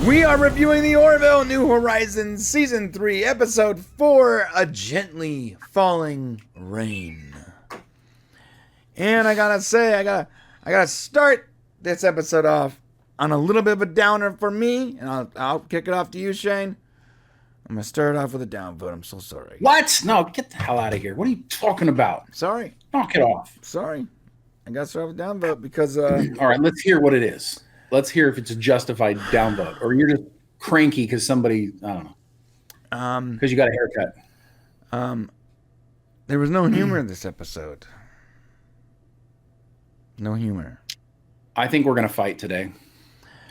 We are reviewing the Orville New Horizons Season 3, Episode 4, A Gently Falling Rain. And I gotta say, I gotta start this episode off on a little bit of a downer for me, and I'll kick it off to you, Shane. I'm gonna start off with a downvote. I'm so sorry. What? No, get the hell out of here. What are you talking about? Sorry. Knock it off. Sorry. I gotta start with a downvote because... All right, let's hear what it is. Let's hear if it's a justified downvote, or you're just cranky because somebody, I don't know, because you got a haircut. There was no humor in this episode. No humor. I think we're going to fight today.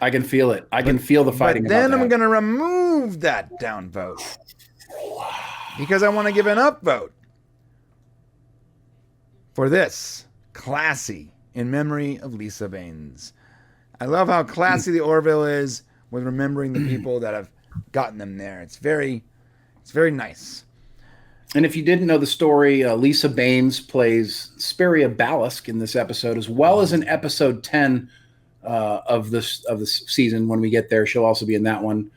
I can feel it. I can feel the fighting. But then I'm going to remove that downvote because I want to give an upvote for this, Classy, in memory of Lisa Baines. I love how classy the Orville is with remembering the people that have gotten them there. It's very nice. And if you didn't know the story, Lisa Baines plays Speria Balisk in this episode, as well as in episode 10 of this season. When we get there, she'll also be in that one.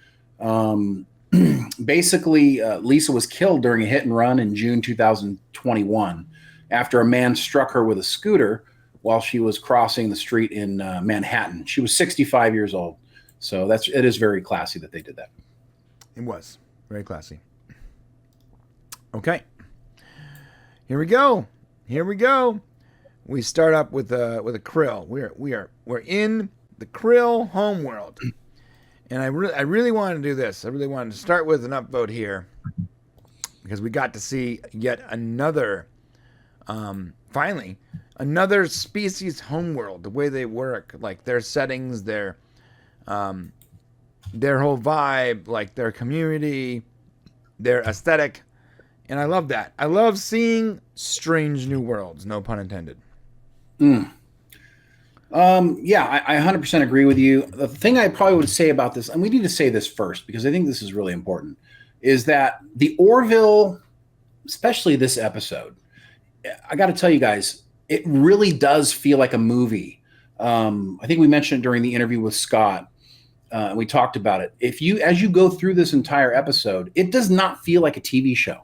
Basically, Lisa was killed during a hit and run in June 2021 after a man struck her with a scooter while she was crossing the street in Manhattan. She was 65 years old. So it is very classy that they did that. It was very classy. Okay. Here we go. We start up with a Krill. We're in the Krill homeworld. And I really wanted to do this. I really wanted to start with an upvote here because we got to see yet another finally another species homeworld, the way they work, like their settings, their whole vibe, like their community, their aesthetic. And I love that. I love seeing strange new worlds, no pun intended. Yeah, I 100% agree with you. The thing I probably would say about this, and we need to say this first because I think this is really important, is that the Orville, especially this episode, I got to tell you guys, it really does feel like a movie. I think we mentioned it during the interview with Scott. We talked about it. As you go through this entire episode, it does not feel like a TV show.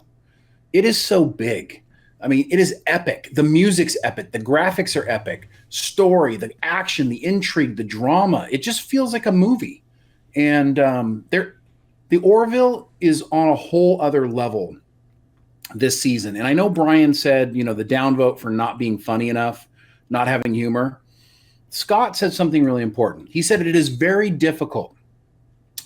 It is so big. I mean, it is epic. The music's epic. The graphics are epic. Story, the action, the intrigue, the drama. It just feels like a movie. And the Orville is on a whole other level this season. And I know Brian said, the downvote for not being funny enough, not having humor. Scott said something really important. He said it is very difficult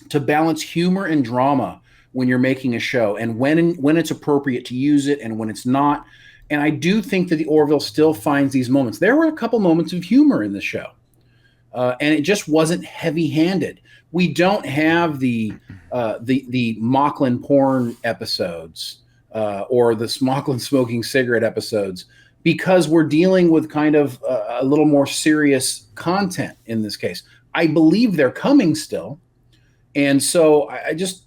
to balance humor and drama when you're making a show, and when it's appropriate to use it and when it's not. And I do think that the Orville still finds these moments. There were a couple moments of humor in the show, and it just wasn't heavy-handed. We don't have the Mocklin porn episodes or the Mocklin smoking cigarette episodes because we're dealing with kind of a little more serious content in this case. I believe they're coming still. And so I just,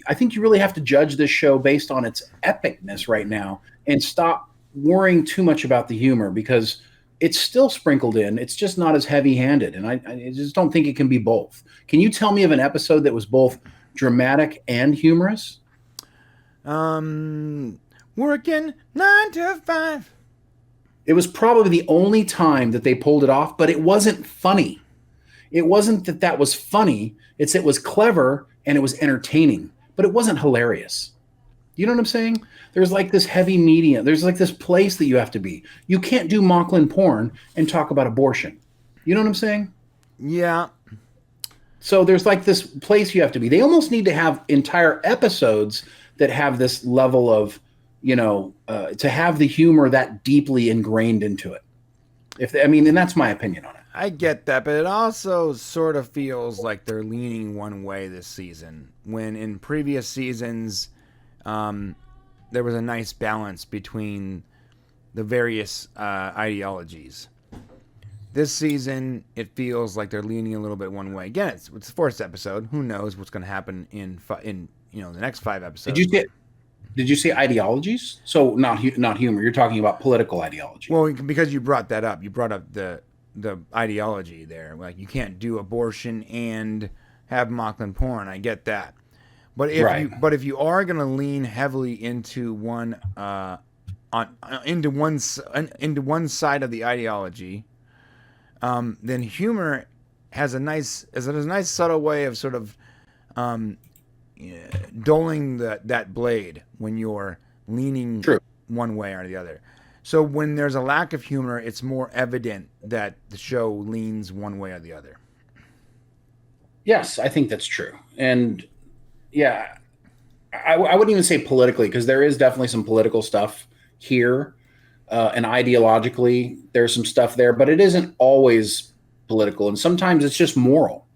I think you really have to judge this show based on its epicness right now and stop worrying too much about the humor because it's still sprinkled in. It's just not as heavy-handed. And I just don't think it can be both. Can you tell me of an episode that was both dramatic and humorous? Working 9 to 5. It was probably the only time that they pulled it off, but it wasn't funny. It wasn't that was funny. It was clever and it was entertaining, but it wasn't hilarious. You know what I'm saying? There's like this heavy media. There's like this place that you have to be. You can't do Mocklin porn and talk about abortion. You know what I'm saying? Yeah. So there's like this place you have to be. They almost need to have entire episodes that have this level of, to have the humor that deeply ingrained into it. And that's my opinion on it. I get that, but it also sort of feels like they're leaning one way this season. When in previous seasons, there was a nice balance between the various ideologies. This season, it feels like they're leaning a little bit one way. Again, it's the fourth episode. Who knows what's going to happen in the next 5 episodes? Did you say ideologies? So not humor. You're talking about political ideology. Well, because you brought that up. You brought up the ideology there. Like you can't do abortion and have Mocklin porn. I get that. But if you are going to lean heavily into one into one side of the ideology, then humor has a nice subtle way of sort of doling that blade when you're leaning one way or the other. So when there's a lack of humor, it's more evident that the show leans one way or the other. Yes, I think that's true. And yeah, I wouldn't even say politically, because there is definitely some political stuff here. And ideologically, there's some stuff there, but it isn't always political. And sometimes it's just moral.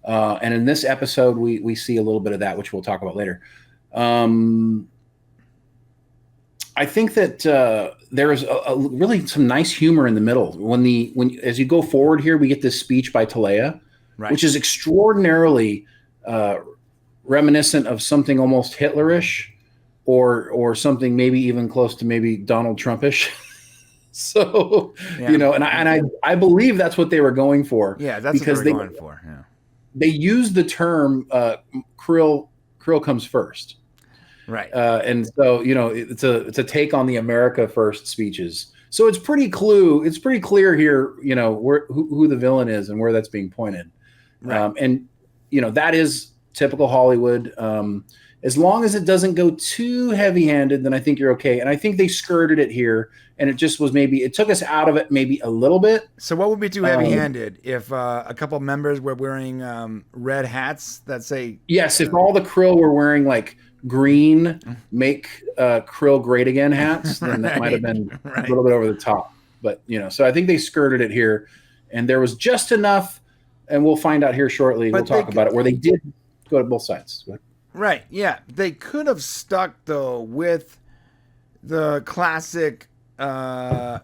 And in this episode, we see a little bit of that, which we'll talk about later. I think that there's a really some nice humor in the middle. When as you go forward here, we get this speech by Teleya, which is extraordinarily reminiscent of something almost Hitlerish, or something maybe even close to maybe Donald Trumpish. So and I believe that's what they were going for. Yeah, that's what they were going for. Yeah, they used the term Krill comes first. Right. And so, it's a take on the America First speeches. So it's pretty clear here, who the villain is and where that's being pointed. Right. And that is typical Hollywood. As long as it doesn't go too heavy-handed, then I think you're okay. And I think they skirted it here, and it just was it took us out of it maybe a little bit. So what would be too heavy-handed if a couple members were wearing red hats that say... Yes, if all the Krill were wearing like green make Krill great again hats, then that might have been a little bit over the top. But so I think they skirted it here, and there was just enough, and we'll find out here shortly. We'll talk about it, where they did go to both sides. Right, yeah. They could have stuck, though, with the classic bad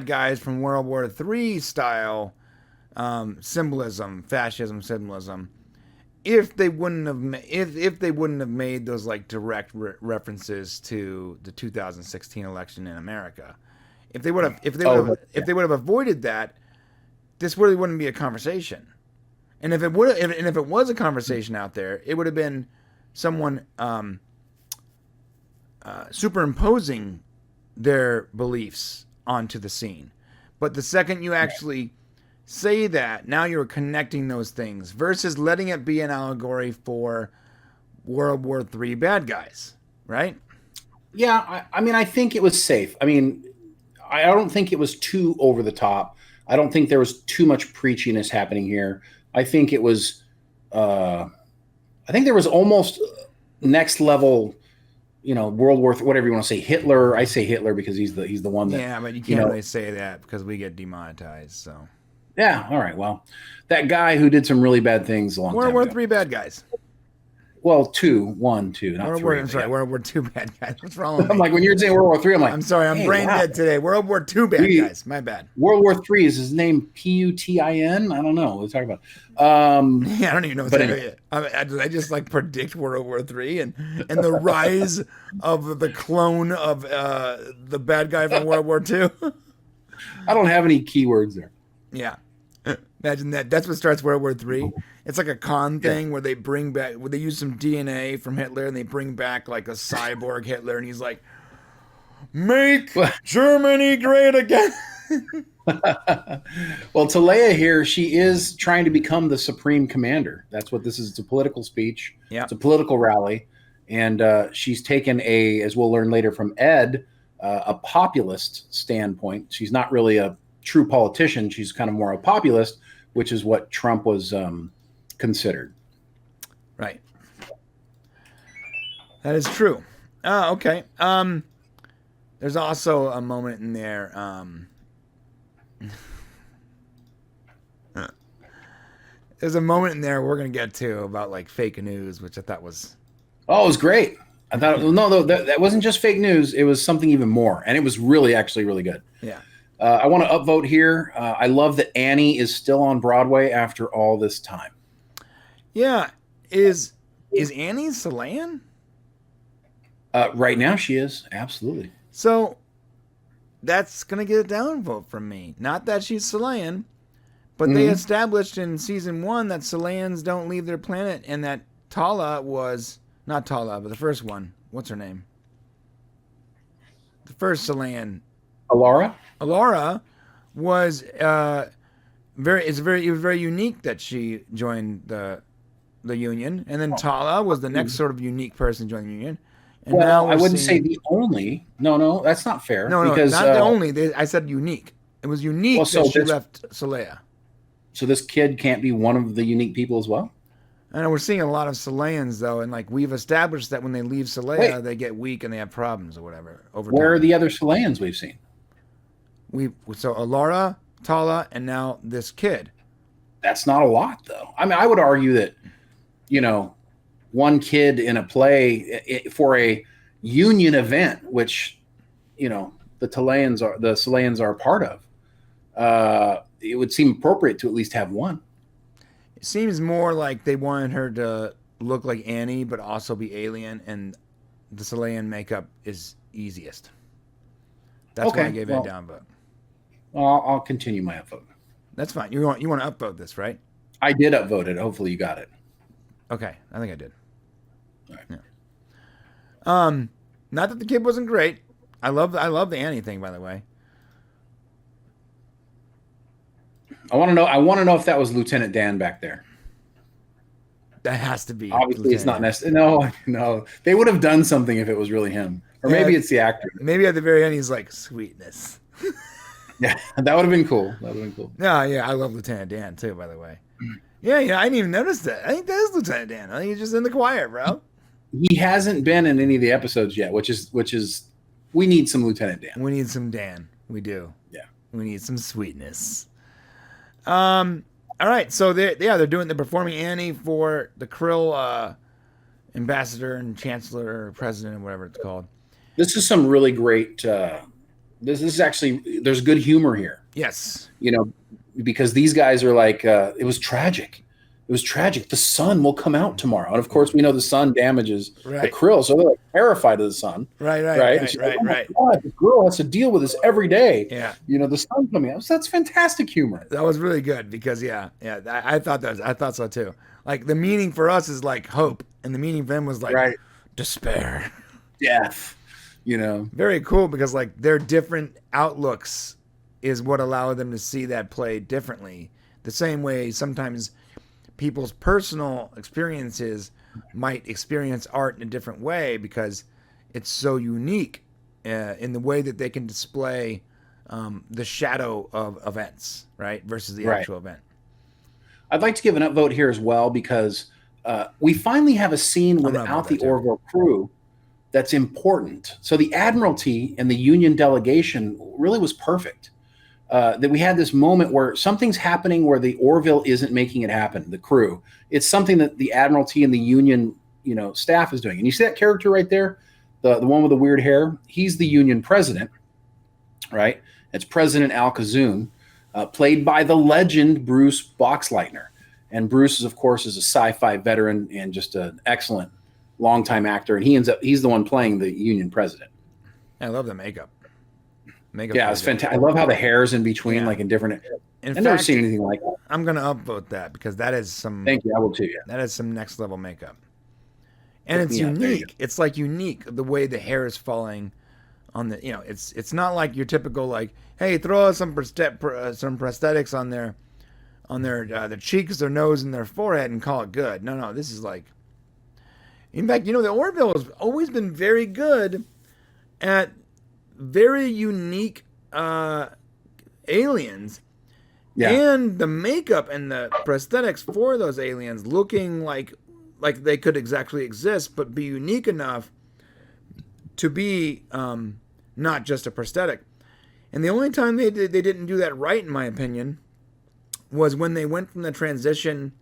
guys from World War III style symbolism, fascism symbolism, if they wouldn't have made those like direct references to the 2016 election in America. If they would have avoided that, this really wouldn't be a conversation. And if it was a conversation out there, it would have been someone superimposing their beliefs onto the scene. But the second you actually say that, now you're connecting those things versus letting it be an allegory for World War III bad guys, right? Yeah, I think it was safe. I don't think it was too over the top. I don't think there was too much preachiness happening here. I think it was, I think there was almost next level, World War III, whatever you want to say, Hitler. I say Hitler because he's the one that. Yeah, but you can't really say that because we get demonetized. So. Yeah. All right. Well, that guy who did some really bad things a long time ago. World War III bad guys. Well, two, not three. I'm sorry, World War II bad guys. What's wrong with me? I'm like, when you're saying World War III, I'm like, I'm sorry, I'm brain dead today. World War II bad guys. My bad. World War III, is his name Putin? I don't know. We'll talk about. Yeah, I don't even know what's anyway. I just like predict World War III and the rise of the clone of the bad guy from World War II. I don't have any keywords there. Yeah. Imagine that. That's what starts World War III. It's like a con thing where they use some DNA from Hitler and they bring back like a cyborg Hitler, and he's like, "Make Germany great again." Well, Teleya here, she is trying to become the supreme commander. That's what this is. It's a political speech. Yeah. It's a political rally, and she's taken as we'll learn later from Ed, a populist standpoint. She's not really a true politician. She's kind of more a populist, which is what Trump was considered. Right. That is true. Okay. There's also a moment in there. There's a moment in there we're going to get to about like fake news, which I thought was. Oh, it was great. I thought, that wasn't just fake news. It was something even more. And it was actually really good. Yeah. I want to upvote here. I love that Annie is still on Broadway after all this time. Yeah. Is Annie Chilean? Right now she is. Absolutely. So that's going to get a downvote from me. Not that she's Chilean, But they established in season 1 that Salayans don't leave their planet, and that Tala was not Tala, but the first one. What's her name? The first Salayan, Alara, was very unique that she joined the Union, and then Tala was the next sort of unique person to join the Union. And well, I wouldn't say the only. No, that's not fair. No, because, not the only. I said unique. It was unique that she left Teleya. So this kid can't be one of the unique people as well? I know we're seeing a lot of Salayans, though, and like we've established that when they leave Teleya, they get weak and they have problems or whatever. Where are the other Salayans we've seen? So Alara, Tala, and now this kid. That's not a lot, though. I mean, I would argue that, one kid in a play for a union event, which, the Salayans are a part of, it would seem appropriate to at least have one. It seems more like they wanted her to look like Annie, but also be alien, and the Salayan makeup is easiest. That's why I gave it a down vote. Well, I'll continue my upvote. That's fine. You want to upvote this, right? I did upvote it. Hopefully you got it. Okay, I think I did. All right. Yeah. Not that the kid wasn't great. I love the Annie thing, by the way. I want to know if that was Lieutenant Dan back there. That has to be. Obviously, Lieutenant. It's not necessary. No. They would have done something if it was really him, or maybe it's the actor. Maybe at the very end he's like sweetness. Yeah, that would have been cool. Yeah, I love Lieutenant Dan too, by the way. Yeah, I didn't even notice that. I think that is Lieutenant Dan. I think he's just in the choir, bro. He hasn't been in any of the episodes yet, which is we need some Lieutenant Dan. We need some Dan. We do. Yeah. We need some sweetness. All right, so they're performing Annie for the Krill ambassador and chancellor or president or whatever it's called. This is some really great. This is actually there's good humor here. Yes, because these guys are like it was tragic. It was tragic. The sun will come out tomorrow, and of course we know the sun damages the Krill, so they're like terrified of the sun. Right. Like, oh God, the girl has to deal with this every day. Yeah, the sun coming out. So that's fantastic humor. That was really good because I thought so too. Like the meaning for us is like hope, and the meaning for them was like despair, death. Very cool because like their different outlooks is what allowed them to see that play differently. The same way sometimes people's personal experiences might experience art in a different way because it's so unique in the way that they can display the shadow of events, right, versus the actual event. I'd like to give an upvote here as well because we finally have a scene without the Orville crew that's important. So the Admiralty and the Union delegation really was perfect. That we had this moment where something's happening where the Orville isn't making it happen, the crew. It's something that the Admiralty and the Union, staff is doing. And you see that character right there, the one with the weird hair? He's the Union president, right? It's President Alkazoon, played by the legend Bruce Boxleitner. And Bruce, of course, is a sci-fi veteran and just an excellent longtime actor. And he's the one playing the Union president. I love the makeup. Yeah, it's fantastic. I love how the hair's in between, like in different. I've never seen anything like that. I'm gonna upvote that because that is some. Thank you. I will too. Yeah. That is some next level makeup, and it's unique. It's like unique the way the hair is falling on the. It's not like your typical like, hey, throw some prosthetics on their cheeks, their nose, and their forehead, and call it good. No, this is like. In fact, the Orville has always been very good at very unique aliens, and the makeup and the prosthetics for those aliens looking like they could exactly exist, but be unique enough to be not just a prosthetic. And the only time they didn't do that right, in my opinion, was when they went from the transition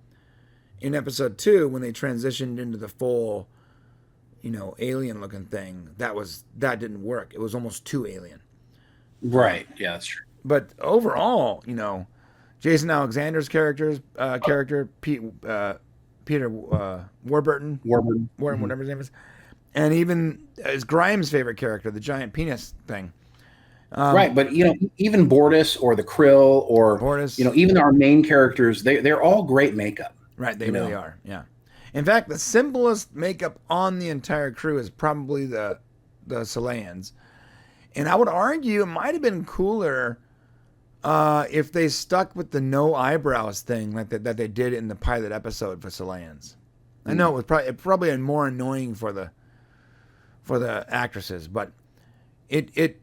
in episode 2, when they transitioned into the full alien looking thing. That didn't work. It was almost too alien. Right. Yeah, that's true. But overall, Jason Alexander's character, Peter Warburton, whatever his name is, and even his Grimes' favorite character, the giant penis thing. Right, but even Bortus or the Krill or Bortus. Even our main characters, they're all great makeup. Right, they really are. Yeah. In fact, the simplest makeup on the entire crew is probably the Soleans. And I would argue it might have been cooler if they stuck with the no eyebrows thing like that they did in the pilot episode for Soleans. I know it was probably more annoying for the actresses, but it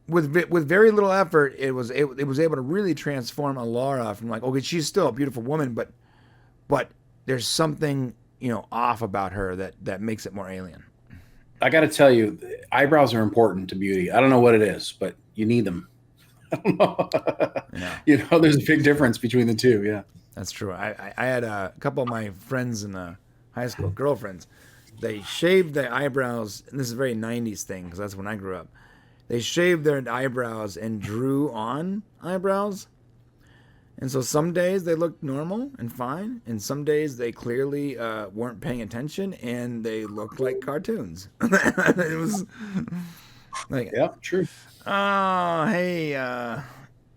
with very little effort it was able to really transform Alara from like, okay, she's still a beautiful woman, but there's something off about her that makes it more alien. I got to tell you, eyebrows are important to beauty. I don't know what it is, but you need them. I don't know. Yeah. There's a big difference between the two. Yeah, that's true. I had a couple of my friends in high school, girlfriends. They shaved their eyebrows, and this is a very 90s thing because that's when I grew up. They shaved their eyebrows and drew on eyebrows. And so some days they looked normal and fine, and some days they clearly weren't paying attention and they looked like cartoons. It was like, yeah, true. Oh, hey,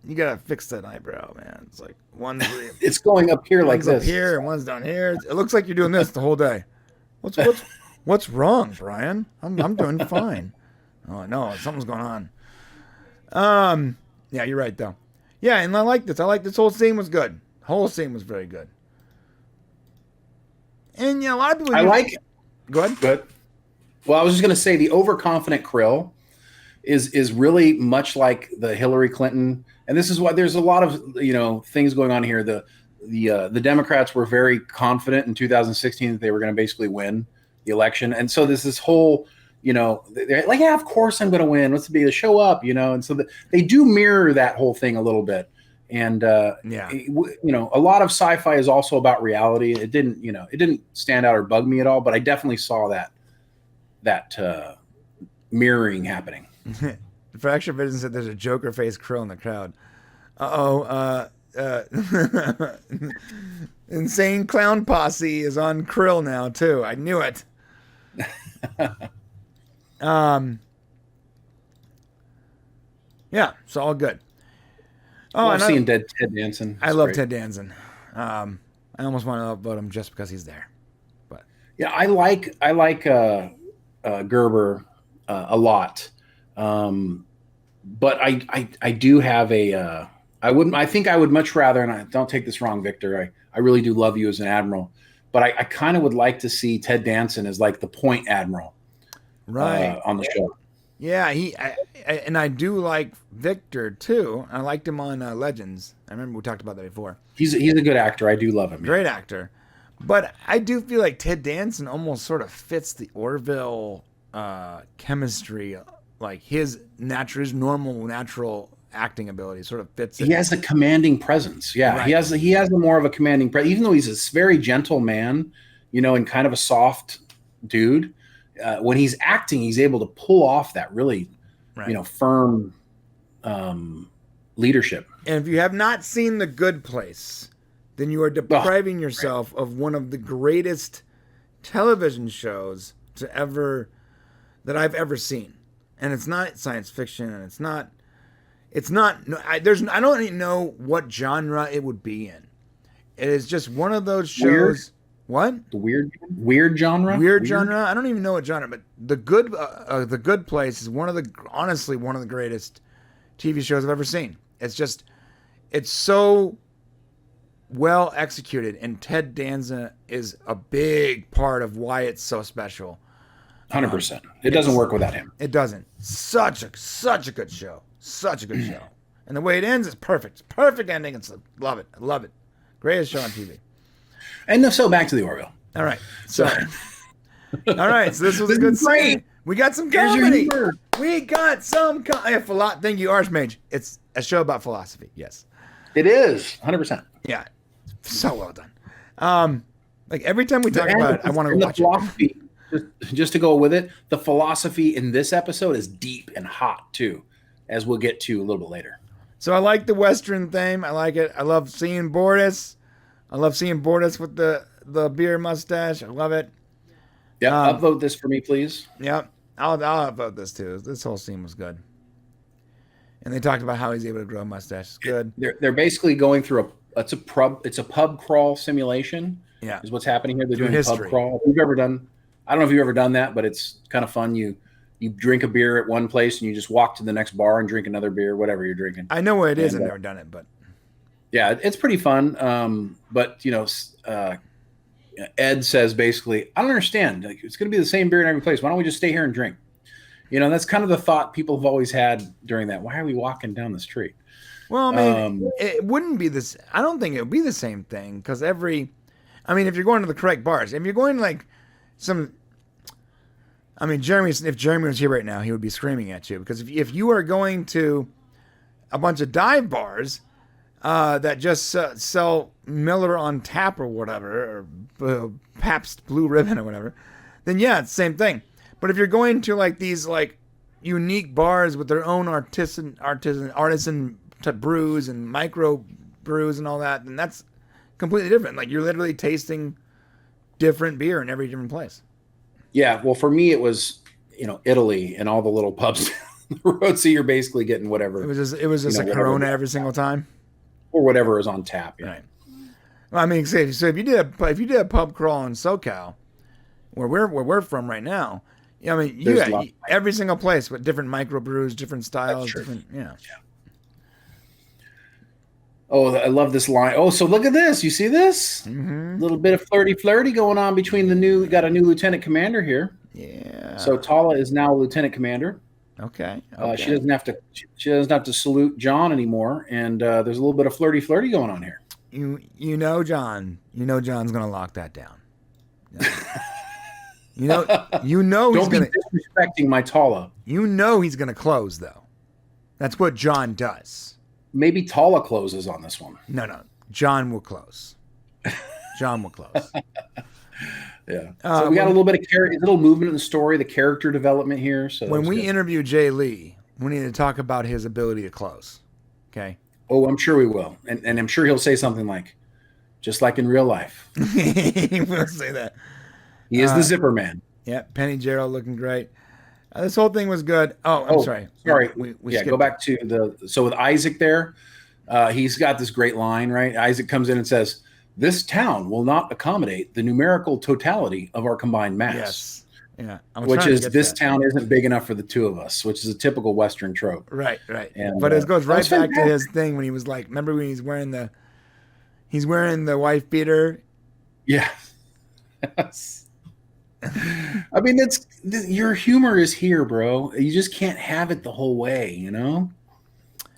you gotta fix that eyebrow, man. It's like one's it's going up here like this, up here, and one's down here. It looks like you're doing this the whole day. What's wrong, Brian? I'm doing fine. Oh no, something's going on. Yeah, you're right though. Yeah, and I like this. This whole scene was good. The whole scene was very good. And a lot of people. I like it. Go ahead. Good. Well, I was just gonna say the overconfident Krill is really much like the Hillary Clinton, and this is why there's a lot of things going on here. The Democrats were very confident in 2016 that they were going to basically win the election, and so there's this whole they're like, yeah, of course I'm going to win. What's the big deal? Show up, and so they do mirror that whole thing a little bit. And a lot of sci-fi is also about reality. It didn't stand out or bug me at all, but I definitely saw that mirroring happening. For extra vision said there's a Joker face Krill in the crowd. Insane Clown Posse is on Krill now too. I knew it. Yeah, it's all good. Oh, I've seen Ted Danson. I love Ted Danson. I almost want to vote him just because he's there. But yeah, I like Gerber a lot. But I do have I think I would much rather, and I don't take this wrong, Victor. I really do love you as an admiral, but I kind of would like to see Ted Danson as like the point admiral, right, on the show. Yeah, I do like Victor too. I liked him on Legends. I remember we talked about that before. He's a good actor. I do love him. Great actor, but I do feel like Ted Danson almost sort of fits the Orville chemistry, like his normal natural acting ability sort of fits it. He has a commanding presence. Yeah, right. He has a more of a commanding presence, even though he's a very gentle man, and kind of a soft dude. When he's acting, he's able to pull off that really, firm leadership. And if you have not seen The Good Place, then you are depriving yourself of one of the greatest television shows that I've ever seen. And it's not science fiction, and I don't even know what genre it would be in. It is just one of those shows. Weird. What? The weird genre? Weird genre? I don't even know what genre, but The Good Place is honestly one of the greatest TV shows I've ever seen. It's so well executed, and Ted Danson is a big part of why it's so special. 100%. It doesn't work without him. It doesn't. Such a good show. Such a good show. And the way it ends is perfect. Perfect ending. Love it. I love it. Greatest show on TV. And so back to the Orville. All right. So this was a good scene. We got some comedy. We got some thank you, Archmage. It's a show about philosophy. Yes. It is. 100%. Yeah. So well done. Like every time we talk about it, I want to watch it. Just to go with it, the philosophy in this episode is deep and hot too, as we'll get to a little bit later. So I like the Western theme. I like it. I love seeing Bortus. With the beer mustache. I love it. Yeah, upvote this for me, please. Yeah, I'll upvote this too. This whole scene was good. And they talked about how he's able to grow a mustache. It's good. They're basically going through it's a pub crawl simulation. Yeah, is what's happening here. They're doing history. Pub crawl. If you've ever done, I don't know if you've ever done that, but it's kind of fun. You drink a beer at one place and you just walk to the next bar and drink another beer, whatever you're drinking. I know where it is. I've never done it, but yeah, it's pretty fun. But Ed says basically, I don't understand. Like, it's going to be the same beer in every place. Why don't we just stay here and drink? That's kind of the thought people have always had during that. Why are we walking down the street? Well, I mean, it wouldn't be this. I don't think it would be the same thing because if you're going to the correct bars, if you're going to like some, I mean, if Jeremy was here right now, he would be screaming at you because if you are going to a bunch of dive bars that just sell Miller on tap or whatever, or Pabst Blue Ribbon or whatever, then yeah, it's the same thing. But if you're going to like these like unique bars with their own artisan brews and micro brews and all that, then that's completely different. Like you're literally tasting different beer in every different place. Yeah, well, for me it was Italy and all the little pubs on the road, so you're basically getting whatever. It was just a Corona every single time, or whatever is on tap. Yeah. Right. Well, I mean, so if you did a pub crawl in SoCal, where we're from right now. I mean, you got every single place with different microbrews, different styles, different, Yeah. Oh, I love this line. Oh, so look at this. You see this? Mm-hmm. Little bit of flirty going on between we got a new lieutenant commander here. Yeah. So Tala is now lieutenant commander. Okay. She doesn't have to salute Jon anymore, and there's a little bit of flirty going on here. Jon. Jon's gonna lock that down. Don't be disrespecting my Tala. He's gonna close though. That's what Jon does. Maybe Tala closes on this one. No. Jon will close. Jon will close. Yeah. So we got a little bit of a little movement in the story, the character development here. So when we interview Jay Lee, we need to talk about his ability to close. Okay. Oh, I'm sure we will, and I'm sure he'll say something like, "Just like in real life." He will say that. He is the zipper man. Yeah, Penny Gerald looking great. This whole thing was good. I'm sorry. We go back to so with Isaac there, he's got this great line, right? Isaac comes in and says, "This town will not accommodate the numerical totality of our combined mass." Yes. Yeah. Which is this town isn't big enough for the two of us, which is a typical Western trope. Right. But it goes right back to his thing when he was like, remember when he's wearing the wife beater? Yeah. Yes. I mean, your humor is here, bro. You just can't have it the whole way,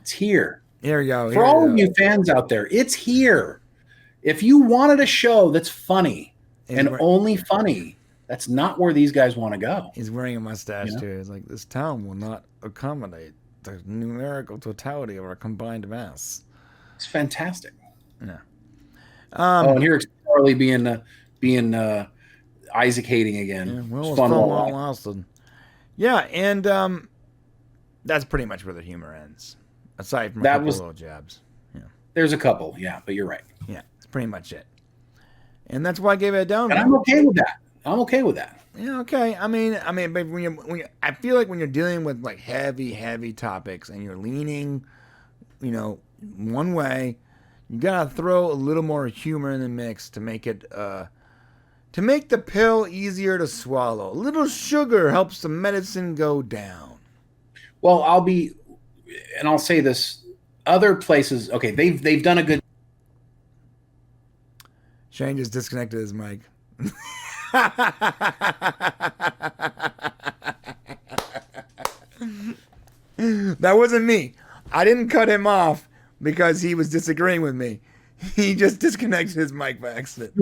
It's here. Here we go. For all of you fans out there, it's here. If you wanted a show that's funny only funny, that's not where these guys want to go. He's wearing a mustache too. He's like, this town will not accommodate the numerical totality of our combined mass. It's fantastic. Yeah. And here's Charlie being Isaac hating again. Yeah, well, it's fun while it lasted. Yeah, and that's pretty much where the humor ends. Aside from a couple little jabs. Yeah. There's a couple, but you're right. Yeah, it's pretty much it. And that's why I gave it a down. And I'm okay with that. Yeah, okay. I mean, but I feel like when you're dealing with like heavy topics and you're leaning, one way, you gotta throw a little more humor in the mix to make it to make the pill easier to swallow. A little sugar helps the medicine go down. Well, I'll say this: other places, okay, they've done a good. Shane just disconnected his mic. That wasn't me. I didn't cut him off because he was disagreeing with me. He just disconnected his mic by accident.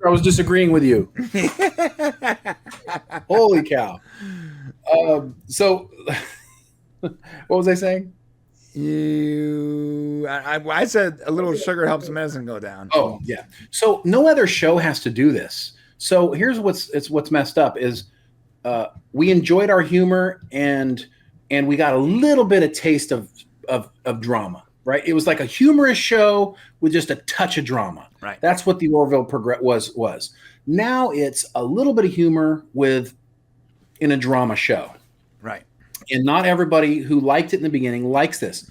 I was disagreeing with you. Holy cow. So, what was I saying? I said a little sugar helps the medicine go down. Oh, yeah. So no other show has to do this. So here's what's messed up is we enjoyed our humor and we got a little bit of taste of drama. Right, it was like a humorous show with just a touch of drama. Right, that's what the Orville was. Now it's a little bit of humor in a drama show. Right, and not everybody who liked it in the beginning likes this.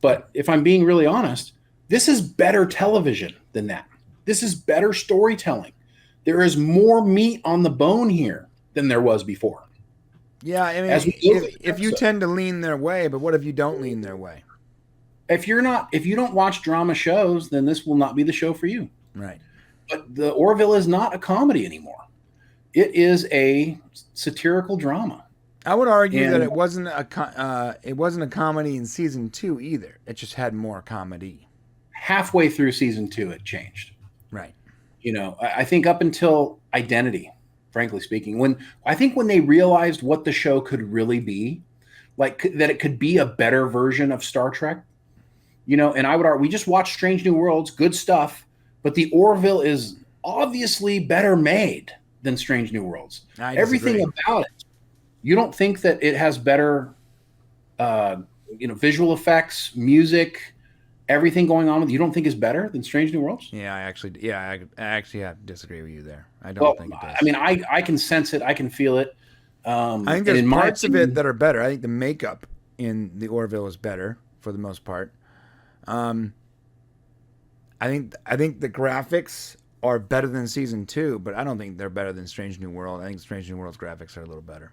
But if I'm being really honest, this is better television than that. This is better storytelling. There is more meat on the bone here than there was before. Yeah, I mean, if you tend to lean their way, but what if you don't lean their way? If you don't watch drama shows, then this will not be the show for you. Right. But the Orville is not a comedy anymore. It is a satirical drama. I would argue that it wasn't a comedy in season 2 either. It just had more comedy. Halfway through season 2, it changed. Right. I think up until Identity, frankly speaking, when they realized what the show could really be, like that it could be a better version of Star Trek, and I would argue, we just watched Strange New Worlds, good stuff, but the Orville is obviously better made than Strange New Worlds. Everything about it. You don't think that it has better, visual effects, music, everything going on with it, you don't think is better than Strange New Worlds? Yeah, I actually have to disagree with you there. I don't think it does. I mean, I can sense it. I can feel it. I think there's parts of it that are better. I think the makeup in the Orville is better for the most part. I think the graphics are better than season 2, but I don't think they're better than Strange New World. I think Strange New World's graphics are a little better.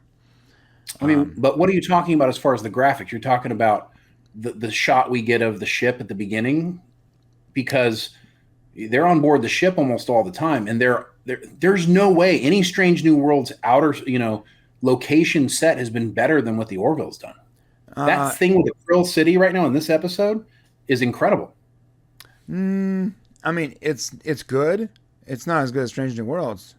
I mean, but what are you talking about as far as the graphics? You're talking about the shot we get of the ship at the beginning, because they're on board the ship almost all the time, and there's no way any Strange New World's outer location set has been better than what the Orville's done. That thing with the Krill City right now in this episode is incredible. I mean, it's good. It's not as good as Strange New Worlds.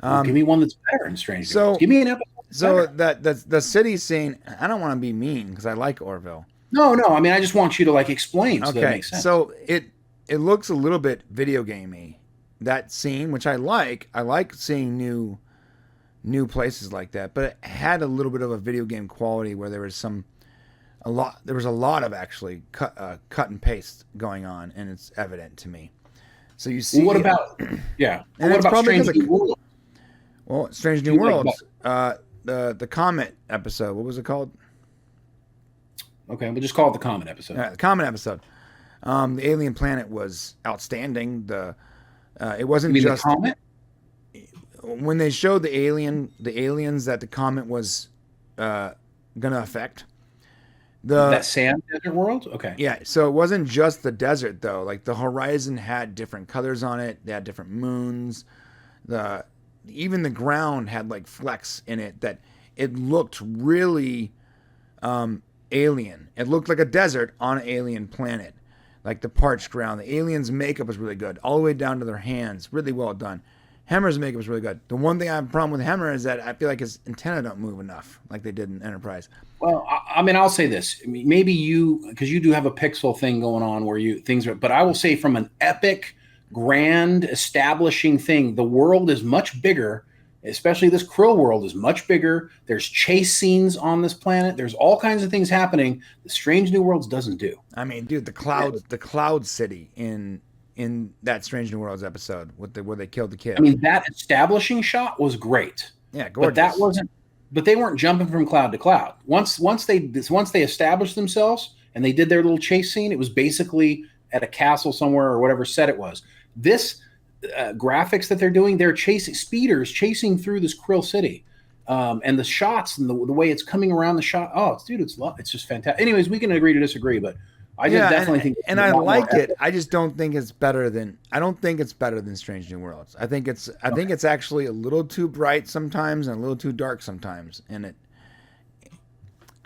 Give me one that's better than Strange New Worlds. Give me an episode. So the city scene, I don't want to be mean because I like Orville. No. I mean, I just want you to explain. So that makes sense. So it looks a little bit video gamey, that scene, which I like. I like seeing new places like that, but it had a little bit of a video game quality where there was a lot of actually cut and paste going on, and it's evident to me. So you see, what about and what about Strange New Worlds? Well, Strange New Worlds. The Comet episode. What was it called? Okay, we'll just call it the Comet episode. The Comet episode. The alien planet was outstanding. It wasn't just the comet. When they showed the aliens that the comet was gonna affect. That sand desert world? Okay. Yeah, so it wasn't just the desert though. Like the horizon had different colors on it. They had different moons. Even the ground had flecks in it that it looked really alien. It looked like a desert on an alien planet, like the parched ground. The aliens' makeup was really good, all the way down to their hands. Really well done. Hemmer's makeup was really good. The one thing I have a problem with Hemmer is that I feel like his antenna don't move enough, like they did in Enterprise. Well, I mean, I'll say this. Maybe because you do have a pixel thing going on where but I will say from an epic, grand, establishing thing, the world is much bigger, especially this Krill world is much bigger. There's chase scenes on this planet. There's all kinds of things happening the Strange New Worlds doesn't do. I mean, dude, the cloud city in that Strange New Worlds episode where they killed the kid. I mean, that establishing shot was great. Yeah, gorgeous. But they weren't jumping from cloud to cloud. Once they established themselves and they did their little chase scene, it was basically at a castle somewhere or whatever set it was. This graphics that they're doing, they're chasing through this Krill City, and the shots and the way it's coming around the shot. Oh, it's just fantastic. Anyways, we can agree to disagree, but I just definitely think. And I like it. I just don't think it's better than. I don't think it's better than Strange New Worlds. I think it's actually a little too bright sometimes and a little too dark sometimes, and it.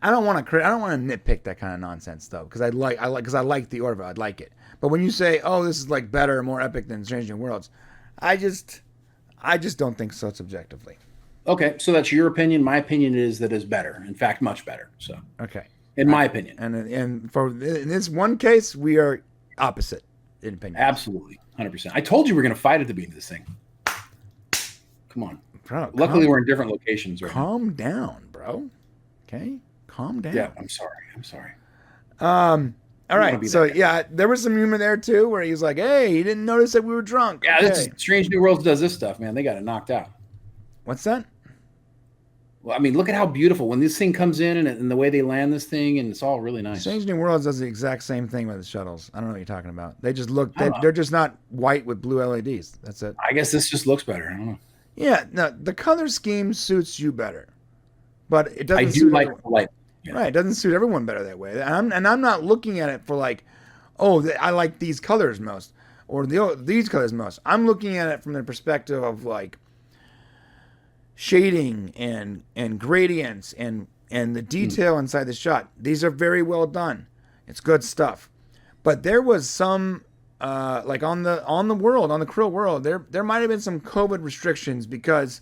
I don't want to nitpick that kind of nonsense though, because I like the Orville. I'd like it. But when you say, "Oh, this is better, more epic than Strange New Worlds," I just don't think so subjectively. Okay, so that's your opinion. My opinion is that it's better. In fact, much better. So okay, in my opinion, and in this one case, we are opposite in opinion. Absolutely, 100%. I told you we're going to fight at the beginning of this thing. Come on. Bro, luckily, we're in different locations right now. Calm down, bro. Okay, calm down. Yeah, I'm sorry. All right, so yeah, there was some humor there too, where he was like, "Hey, you didn't notice that we were drunk." Yeah, Strange New Worlds does this stuff, man. They got it knocked out. What's that? Well, I mean, look at how beautiful when this thing comes in and the way they land this thing, and it's all really nice. Strange New Worlds does the exact same thing with the shuttles. I don't know what you're talking about. They just look, I don't know. they're just not white with blue LEDs. That's it. I guess this just looks better. I don't know. Yeah, no, the color scheme suits you better, but it doesn't. I do suit like everyone. light. Yeah. Right, it doesn't suit everyone better that way. And I'm not looking at it for like, oh, I like these colors most, or these colors most. I'm looking at it from the perspective of like shading and gradients and the detail inside the shot. These are very well done. It's good stuff. But there was some like on the Krill world, there might have been some COVID restrictions because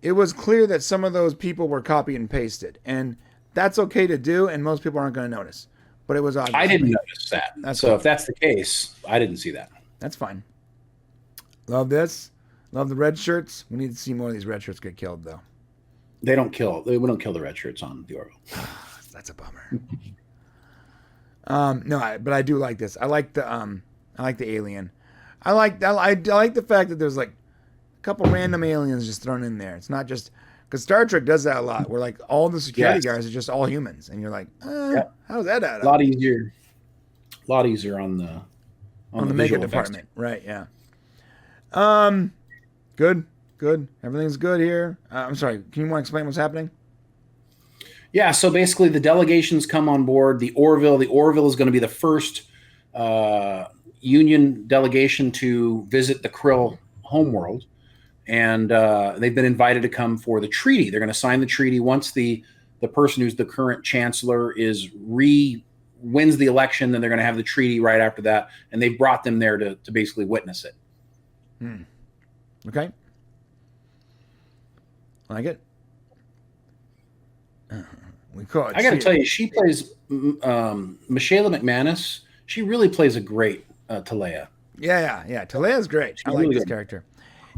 it was clear that some of those people were copy and pasted, and that's okay to do, and most people aren't going to notice. But it was obvious. I didn't notice that. So if that's the case, I didn't see that. That's fine. Love this. Love the red shirts. We need to see more of these red shirts get killed, though. We don't kill the red shirts on the Orville. That's a bummer. But I do like this. I like the alien. I like the fact that there's like a couple random aliens just thrown in there. It's not just because Star Trek does that a lot, where like all the security guys are just all humans, and you're like, how's that add up? A lot easier on the makeup department, right? Yeah. Good. Everything's good here. I'm sorry. Can you want to explain what's happening? Yeah. So basically, the delegations come on board. The Orville is going to be the first Union delegation to visit the Krill homeworld, and they've been invited to come for the treaty. They're going to sign the treaty once the person who's the current chancellor wins the election. Then they're going to have the treaty right after that, and they've brought them there to basically witness it. Okay. Like it. I got to tell you, she plays Michaela McManus. She really plays a great Teleya. Yeah. Teleya's great. I like this character.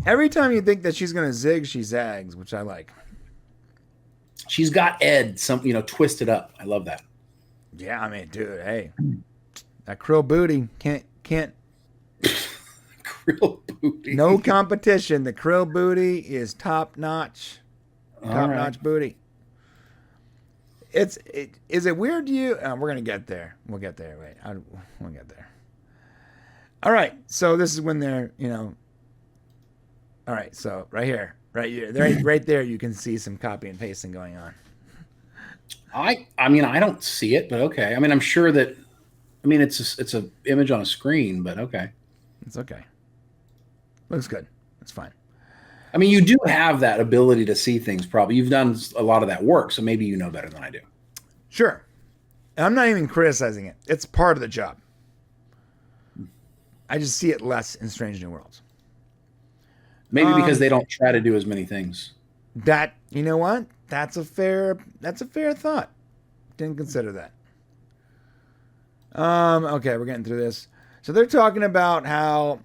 Every time you think that she's going to zig, she zags, which I like. She's got Ed twisted up. I love that. Yeah, I mean, dude, hey, that Krill booty can't. Krill booty. No competition. The Krill booty is top notch. Top notch booty. Is it weird to you? We're gonna get there. We'll get there. Wait, we'll get there. All right. So this is when they're, All right. So right here, right there, you can see some copy and pasting going on. I mean, I don't see it, but okay. I mean, I'm sure that. I mean, it's a image on a screen, but okay. It's okay. Looks good. It's fine. I mean, you do have that ability to see things. Probably you've done a lot of that work, so maybe you know better than I do. Sure. And I'm not even criticizing it. It's part of the job. I just see it less in Strange New Worlds. Maybe because they don't try to do as many things. That, you know what? That's a fair thought. Didn't consider that. Okay, we're getting through this. So they're talking about how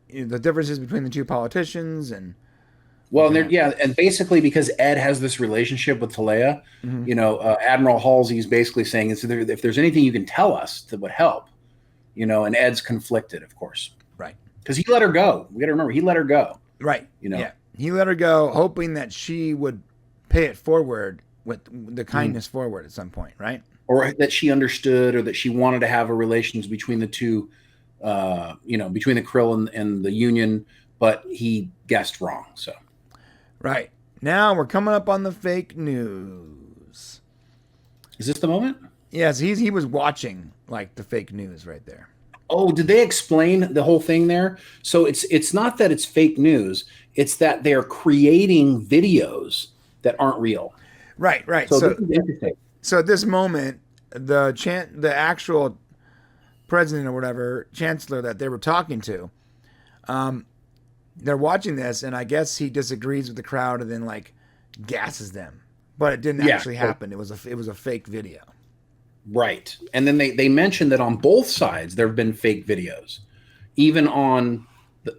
the differences between the two politicians and and basically because Ed has this relationship with Teleya, Admiral Halsey's basically saying if there's anything you can tell us that would help, and Ed's conflicted, of course, right? Because he let her go. We got to remember he let her go, right? Yeah, he let her go, hoping that she would pay it forward with the kindness forward at some point, right? Or that she understood, or that she wanted to have a relations between the two. Between the Krill and the Union, but he guessed wrong. So, right now we're coming up on the fake news. Is this the moment? Yes, he was watching like the fake news right there. Oh, did they explain the whole thing there? So it's not that it's fake news; it's that they're creating videos that aren't real. Right. So at this moment, the actual president or whatever, chancellor that they were talking to, they're watching this, and I guess he disagrees with the crowd and then like gasses them, but it didn't actually happen. It was a fake video. Right. And then they mentioned that on both sides there have been fake videos, even on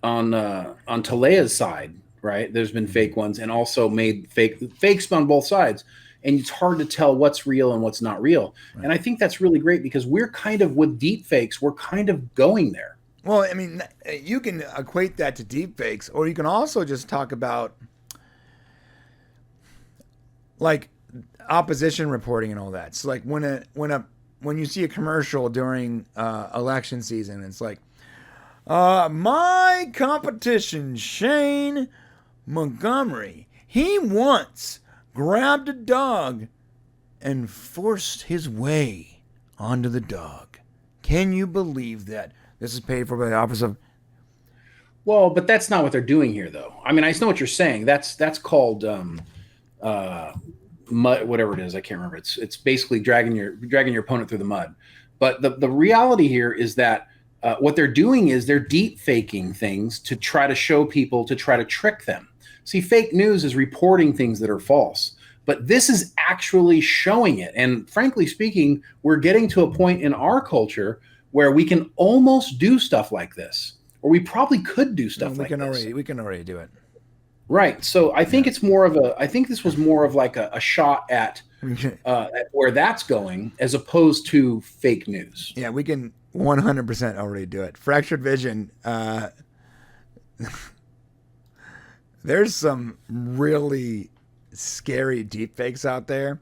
Teleya's side, right? There's been fake ones, and also made fakes on both sides. And it's hard to tell what's real and what's not real. Right. And I think that's really great because we're kind of, with deep fakes, we're kind of going there. Well, I mean, you can equate that to deep fakes, or you can also just talk about like opposition reporting and all that. So like when you see a commercial during election season, it's like, my competition, Shane Montgomery, he once grabbed a dog and forced his way onto the dog. Can you believe that? This is paid for by the Office of... Well, but that's not what they're doing here, though. I mean, I know what you're saying. That's called mud, whatever it is. I can't remember. It's basically dragging your opponent through the mud. But the reality here is that what they're doing is they're deep faking things to try to show people, to try to trick them. See, fake news is reporting things that are false. But this is actually showing it. And frankly speaking, we're getting to a point in our culture where we can almost do stuff like this, or we probably could do stuff like this. We can already do it. Right. So I think it's more of I think this was more of like a shot at where that's going as opposed to fake news. Yeah, we can 100% already do it. Fractured vision. There's some really scary deepfakes out there.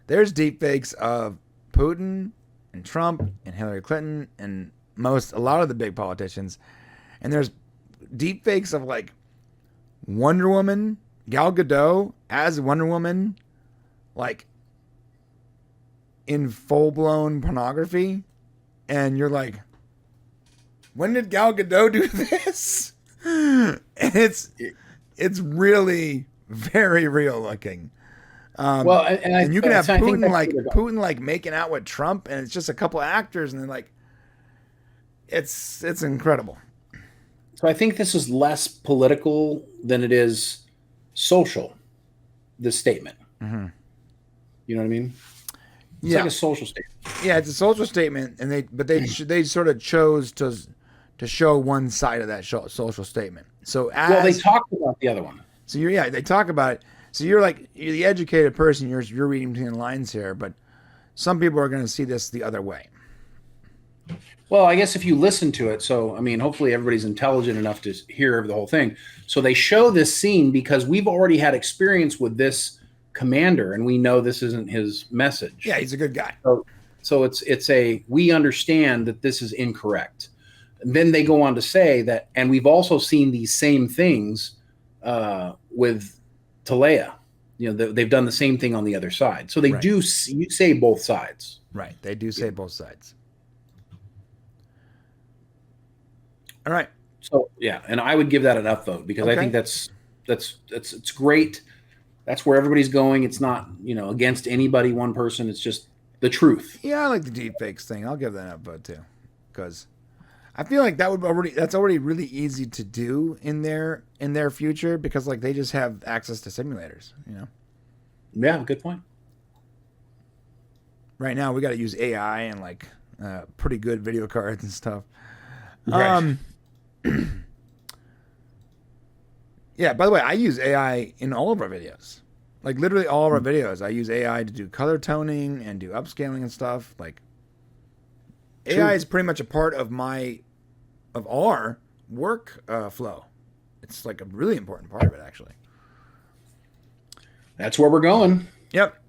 There's deepfakes of Putin and Trump and Hillary Clinton and a lot of the big politicians. And there's deepfakes of like Wonder Woman, Gal Gadot as Wonder Woman, like in full-blown pornography. And you're like, when did Gal Gadot do this? And it's really very real looking. Well, and you can have Putin like making out with Trump, and it's just a couple actors, and then like it's incredible. So I think this is less political than it is social. This statement, mm-hmm. You know what I mean? It's like a social statement. Yeah, it's a social statement, and they sort of chose to show one side of that social statement. So they talked about the other one. So they talk about it. So you're the educated person. You're reading between the lines here, but some people are going to see this the other way. Well, I guess if you listen to it, so I mean, hopefully everybody's intelligent enough to hear the whole thing. So they show this scene because we've already had experience with this commander, and we know this isn't his message. Yeah, he's a good guy. So we understand that this is incorrect. And then they go on to say that, and we've also seen these same things with Teleya. You know, they've done the same thing on the other side. So they do say both sides. Right. They do say both sides. All right. So yeah, and I would give that an upvote because I think that's it's great. That's where everybody's going. It's not, against anybody, one person. It's just the truth. Yeah, I like the deepfakes thing. I'll give that an upvote too, because I feel like that's already really easy to do in their future, because like they just have access to simulators, Yeah, good point. Right now we got to use AI and like pretty good video cards and stuff. Right. Yeah, by the way, I use AI in all of our videos. Like literally all of our videos, I use AI to do color toning and do upscaling and stuff. Like True. AI is pretty much a part of our work flow. It's like a really important part of it, actually. That's where we're going. Yep.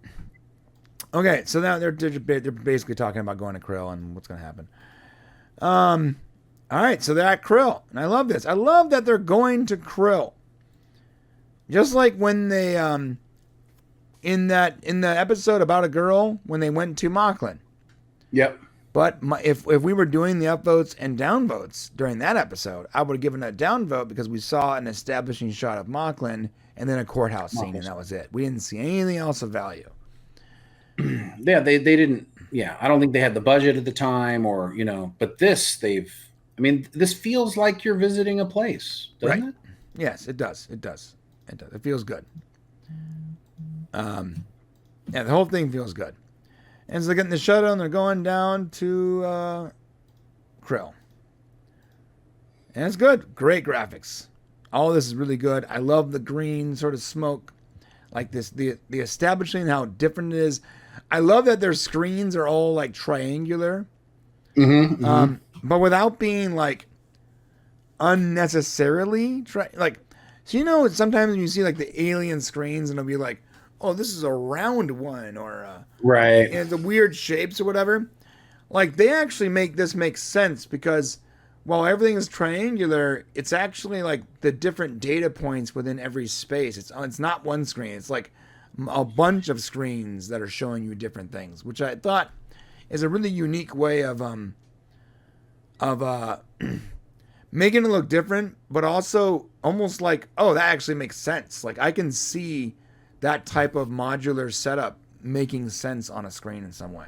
Okay, so now they're basically talking about going to Krill and what's going to happen. All right, so they're at Krill, and I love this. I love that they're going to Krill. Just like when they in the episode about a girl when they went to Mocklin. Yep. But if we were doing the upvotes and downvotes during that episode, I would have given a downvote because we saw an establishing shot of Mocklin and then a courthouse scene, and that was it. We didn't see anything else of value. Yeah, they didn't. Yeah, I don't think they had the budget at the time, or But this, this feels like you're visiting a place, doesn't it? Yes, it does. It does. It feels good. Yeah, the whole thing feels good. And so they're getting the shuttle and they're going down to Krill. And it's good. Great graphics. All this is really good. I love the green sort of smoke. Like this, the establishing how different it is. I love that their screens are all like triangular. Mm-hmm, but without being like unnecessarily so sometimes when you see like the alien screens and it'll be like oh, this is a round one, or Right. the weird shapes or whatever. Like they actually make this make sense because while everything is triangular, it's actually like the different data points within every space. It's not one screen. It's like a bunch of screens that are showing you different things, which I thought is a really unique way of making it look different, but also almost like, oh, that actually makes sense. Like I can see that type of modular setup making sense on a screen in some way.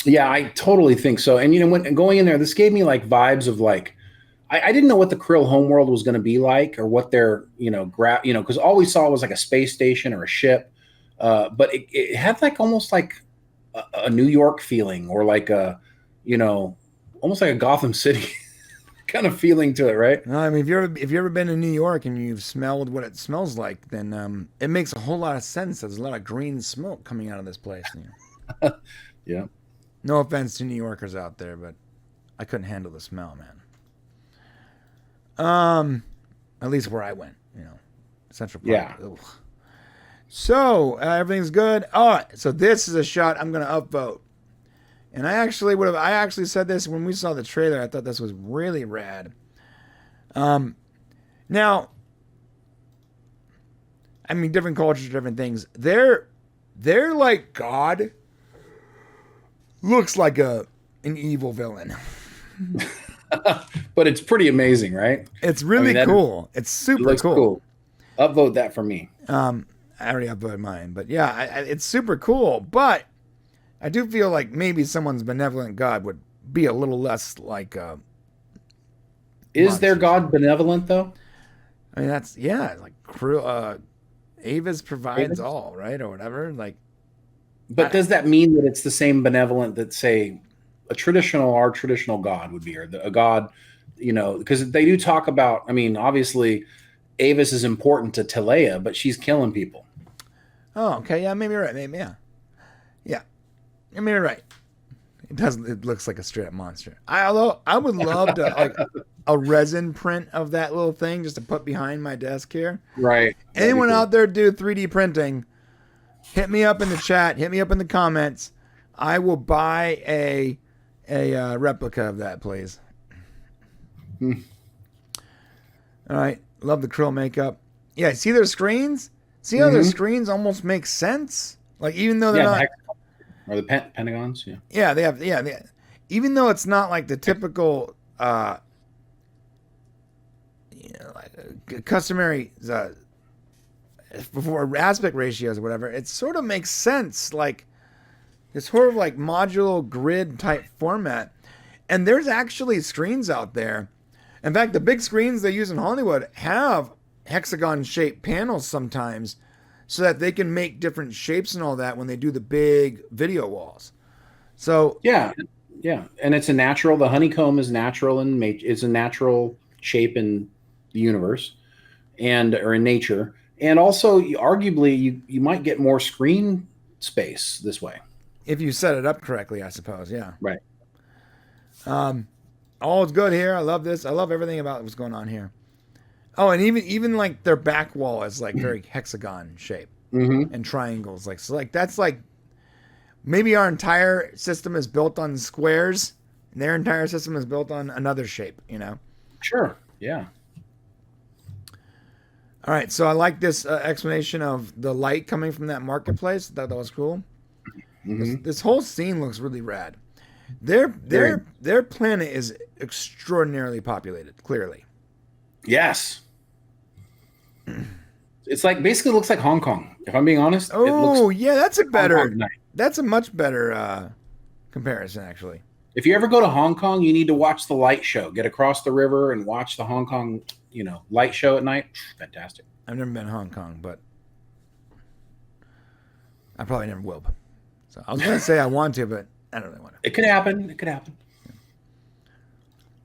Yeah, I totally think so. And when going in there, this gave me like vibes of like I didn't know what the Krill homeworld was going to be like, or what their because all we saw was like a space station or a ship, but it had like almost like a New York feeling, or like almost like a Gotham City kind of feeling to it, right? No, I mean, if you ever been to New York and you've smelled what it smells like, then it makes a whole lot of sense. There's a lot of green smoke coming out of this place. Yeah. No offense to New Yorkers out there, but I couldn't handle the smell, man. At least where I went, Central Park. Yeah. Ugh. So everything's good. All right. So this is a shot I'm gonna upvote, and I actually said this when we saw the trailer. I thought this was really rad. Now, I mean, different cultures, different things. They're like God looks like an evil villain. But it's pretty amazing, right? It's really cool. It's super cool. Upvote that for me. I already upvoted mine, but yeah, it's super cool. But I do feel like maybe someone's benevolent God would be a little less like. Is their God benevolent though? I mean, like Avis provides all, right, or whatever. Like, but does that mean that it's the same benevolent that, say, our traditional God would be, or a God, because they do talk about, I mean, obviously Avis is important to Teleya, but she's killing people. Oh, okay. Yeah, maybe you're right. Maybe, yeah. Yeah. Maybe you're right. It looks like a straight up monster. I would love to, like, a resin print of that little thing just to put behind my desk here. Right. Anyone out there do 3D printing, hit me up in the chat, hit me up in the comments. I will buy a replica of that, please. All right. Love the Krill makeup. Yeah, see their screens? See how their screens almost make sense? Like, even though they're not... Or the pentagons, yeah. Yeah, they have... Yeah, even though it's not like the typical... customary... before aspect ratios or whatever, it sort of makes sense. Like, this sort of like modular grid type format. And there's actually screens out there. In fact, the big screens they use in Hollywood have hexagon shaped panels sometimes so that they can make different shapes and all that when they do the big video walls. So yeah. And it's the honeycomb is natural, and it's a natural shape in the universe or in nature. And also, arguably, you might get more screen space this way. If you set it up correctly, I suppose, yeah. Right. All is good here. I love this. I love everything about what's going on here. Oh, and even like their back wall is like very hexagon shape and triangles. Like, so like that's like maybe our entire system is built on squares and their entire system is built on another shape, Sure. Yeah. All right, so I like this explanation of the light coming from that marketplace. I thought that was cool. This whole scene looks really rad. Their planet is extraordinarily populated, clearly. Yes. It's like basically looks like Hong Kong, if I'm being honest. Oh, yeah, that's a much better comparison, actually. If you ever go to Hong Kong, you need to watch the light show. Get across the river and watch the Hong Kong, light show at night. Fantastic. I've never been to Hong Kong, but I probably never will. So I was going to say I want to, but I don't really want to. It could happen.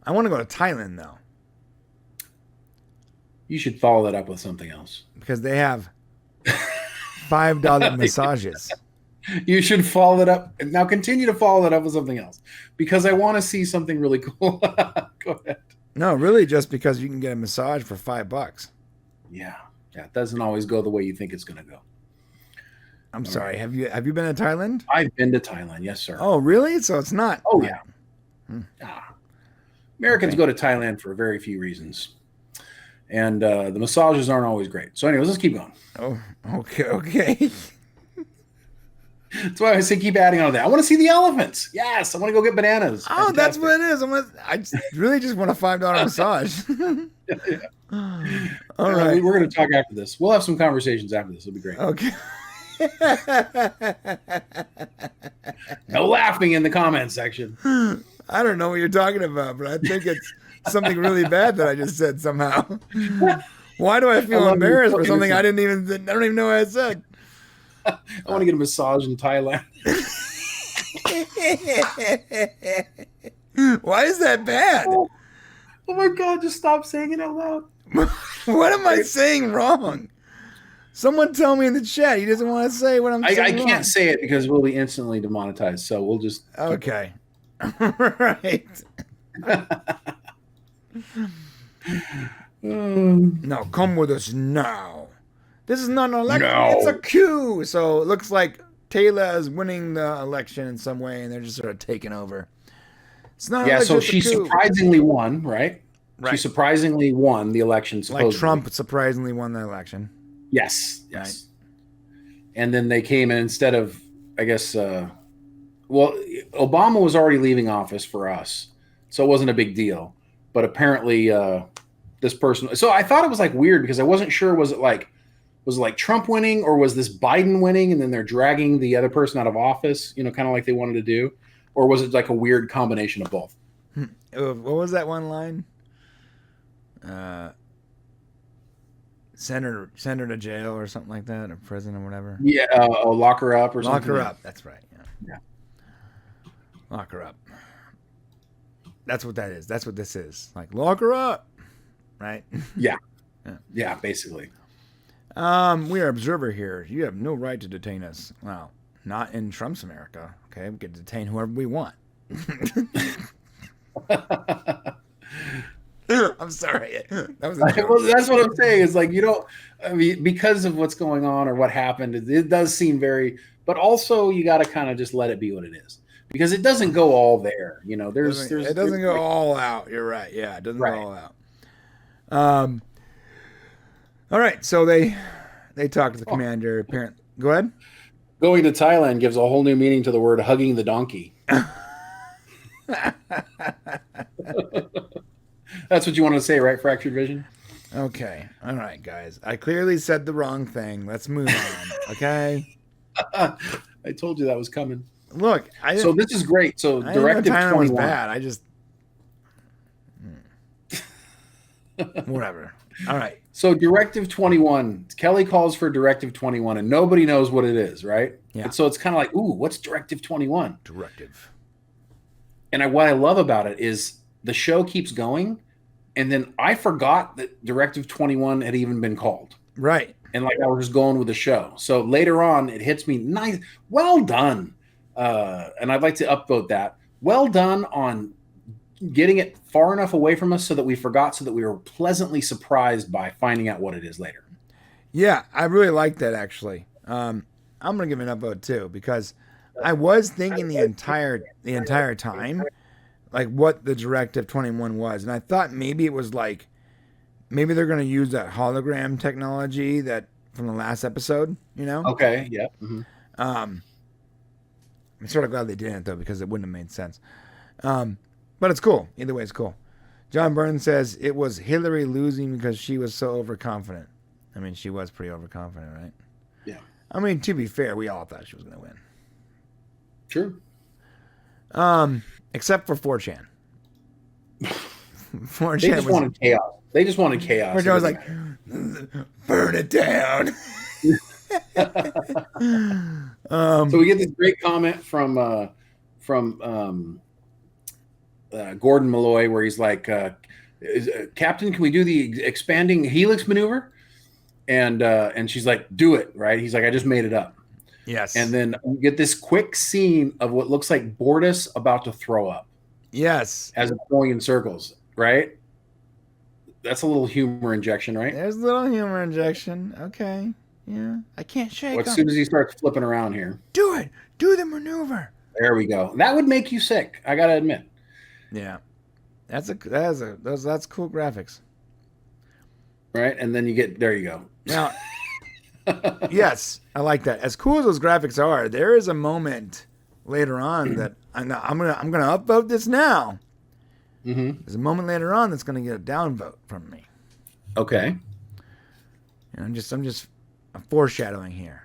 I want to go to Thailand, though. You should follow that up with something else. Because they have $5 massages. You should follow that up. Now continue to follow that up with something else. Because I want to see something really cool. Go ahead. No, really, just because you can get a massage for $5. Yeah. It doesn't always go the way you think it's going to go. I'm sorry. Have you been to Thailand? I've been to Thailand, yes, sir. Oh, really? So it's not. Oh, yeah. Americans go to Thailand for very few reasons. And the massages aren't always great. So anyways, let's keep going. Oh, okay. That's why I say keep adding on to that. I want to see the elephants. Yes, I want to go get bananas. Oh, Fantastic. That's what it is. I really just want a $5 massage. All right. We're going to talk after this. We'll have some conversations after this. It'll be great. Okay. No laughing in the comment section. I don't know what you're talking about, but I think it's something really bad that I just said somehow. Why do I feel embarrassed for something I don't even know what I said? I want to get a massage in Thailand. Why is that bad? Oh my God, just stop saying it out loud. What am I saying wrong? Someone tell me in the chat. He doesn't want to say what I'm saying. I can't say it because we'll be instantly demonetized. So we'll just. Okay. All right. No, come with us now. This is not an election. No. It's a coup. So it looks like Teleya is winning the election in some way, and they're just sort of taking over. It's not. Yeah. So she surprisingly won, right? Right. She surprisingly won the election. Supposedly. Like Trump surprisingly won the election. Yes. Right. And then they came in instead of, I guess. Obama was already leaving office for us, so it wasn't a big deal. But apparently, this person. So I thought it was like weird because I wasn't sure. Was it like Trump winning or was this Biden winning and then they're dragging the other person out of office? You know, kind of like they wanted to do, or was it like a weird combination of both? What was that one line? Send her to jail or something like that, or prison or whatever. Yeah, lock her up or something. Lock her up. That's right. Yeah. Lock her up. That's what that is. That's what this is. Like, lock her up. Right? Yeah, basically. We are observer here. You have no right to detain us. Well, not in Trump's America. Okay, we can detain whoever we want. I'm sorry. That was a joke. Well, that's what I'm saying. Is like because of what's going on or what happened, it does seem very. But also, you got to kind of just let it be what it is, because it doesn't go all there. You know, it doesn't go all out. You're right. Yeah, it doesn't go all out. All right. So they talk to the commander. Apparently, go ahead. Going to Thailand gives a whole new meaning to the word hugging the donkey. That's what you want to say, right? Fractured vision. Okay. All right, guys. I clearly said the wrong thing. Let's move on. Okay. I told you that was coming. Look. So this is great. So Directive 21 was bad. I just. Whatever. All right. So Directive 21. Kelly calls for Directive 21, and nobody knows what it is, right? Yeah. And so it's kind of like, ooh, what's Directive 21? Directive. And what I love about it is the show keeps going, and then I forgot that Directive 21 had even been called. Right. And like I was just going with the show. So later on, it hits me. Nice. Well done. And I'd like to upvote that. Well done on getting it far enough away from us so that we forgot, so that we were pleasantly surprised by finding out what it is later. Yeah, I really like that, actually. I'm going to give it an upvote, too, because I was thinking the entire time, like, what the Directive 21 was. And I thought maybe it was like, maybe they're going to use that hologram technology that from the last episode, you know? Okay, yeah. Mm-hmm. I'm sort of glad they didn't, though, because it wouldn't have made sense. But it's cool. Either way, it's cool. John Burns says it was Hillary losing because she was so overconfident. I mean, she was pretty overconfident, right? Yeah. I mean, to be fair, we all thought she was going to win. Sure. Except for 4chan. 4chan They just wanted chaos. They just wanted chaos. 4chan was like, burn it down. So we get this great comment from Gordon Malloy, where he's like, Captain, can we do the expanding helix maneuver? And she's like, do it, right? He's like, I just made it up. Yes. And then we get this quick scene of what looks like Bortus about to throw up. Yes. As it's going in circles, right? That's a little humor injection, right? There's a little humor injection. Okay. Yeah. I can't shake As soon as he starts flipping around here. Do it. Do the maneuver. There we go. That would make you sick, I gotta admit. Yeah. That's cool graphics. Right? And then you get, there you go. Now, yes, I like that. As cool as those graphics are, there is a moment later on that I'm gonna upvote this now. Mm-hmm. There's a moment later on that's gonna get a downvote from me. Okay. And I'm just foreshadowing here.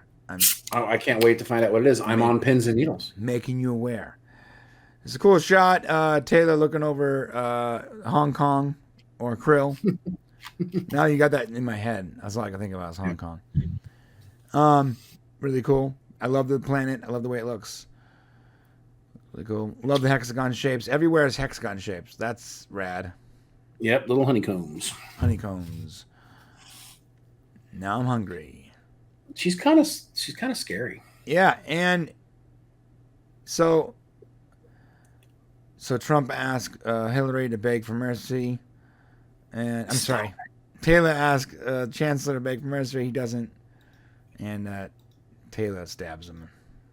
I can't wait to find out what it is. I'm on pins and needles. Making you aware. It's a cool shot. Taylor looking over Hong Kong or Krill. Now you got that in my head. That's all I can think about is Hong Kong. Really cool. I love the planet. I love the way it looks. Really cool. Love the hexagon shapes. Everywhere is hexagon shapes. That's rad. Yep, little honeycombs. Honeycombs. Now I'm hungry. She's kind of scary. Yeah, and so Trump asked Hillary to beg for mercy, and I'm sorry, Taylor asked Chancellor to beg for mercy. He doesn't, and Taylor stabs him,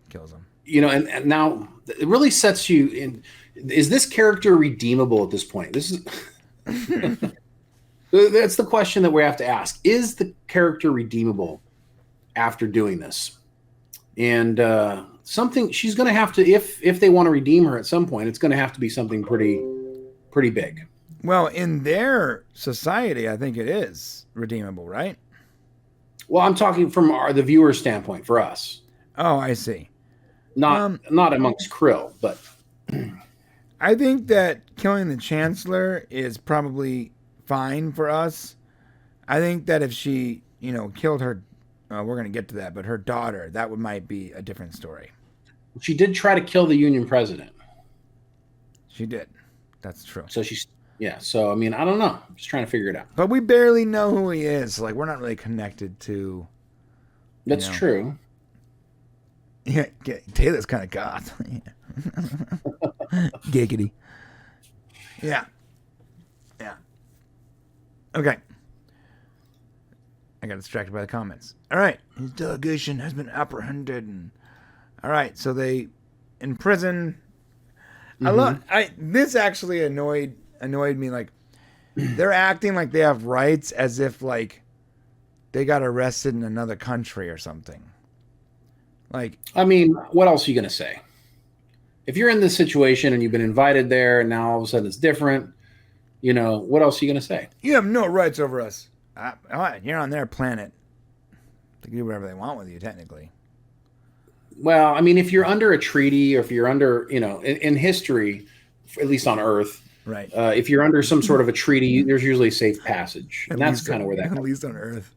kills him. You know, and now it really sets you in. Is this character redeemable at this point? This is that's the question that we have to ask. Is the character redeemable after doing this? And something she's going to have to, if they want to redeem her at some point, it's going to have to be something pretty big. Well, in their society, I think it is redeemable, right? Well, I'm talking from the viewer's standpoint for us. Oh, I see. Not amongst Krill, but I think that killing the Chancellor is probably fine for us. I think that if she, killed her, we're going to get to that, but her daughter, might be a different story. She did try to kill the Union president. She did. That's true. So so I mean, I don't know. I'm just trying to figure it out. But we barely know who he is. Like, we're not really connected to. That's true. Yeah, Taylor's kind of goth. Giggity. Yeah. Okay. I got distracted by the comments. All right. His delegation has been apprehended. All right. So they in prison. Mm-hmm. This actually annoyed me. Like, they're acting like they have rights as if like they got arrested in another country or something. Like, I mean, what else are you going to say? If you're in this situation and you've been invited there and now all of a sudden it's different, what else are you going to say? You have no rights over us. You're on their planet. They can do whatever they want with you, technically. Well, I mean, if you're under a treaty or if you're under, in history, at least on Earth, right? If you're under some sort of a treaty, there's usually safe passage. And that's kind of where that comes. At least on Earth.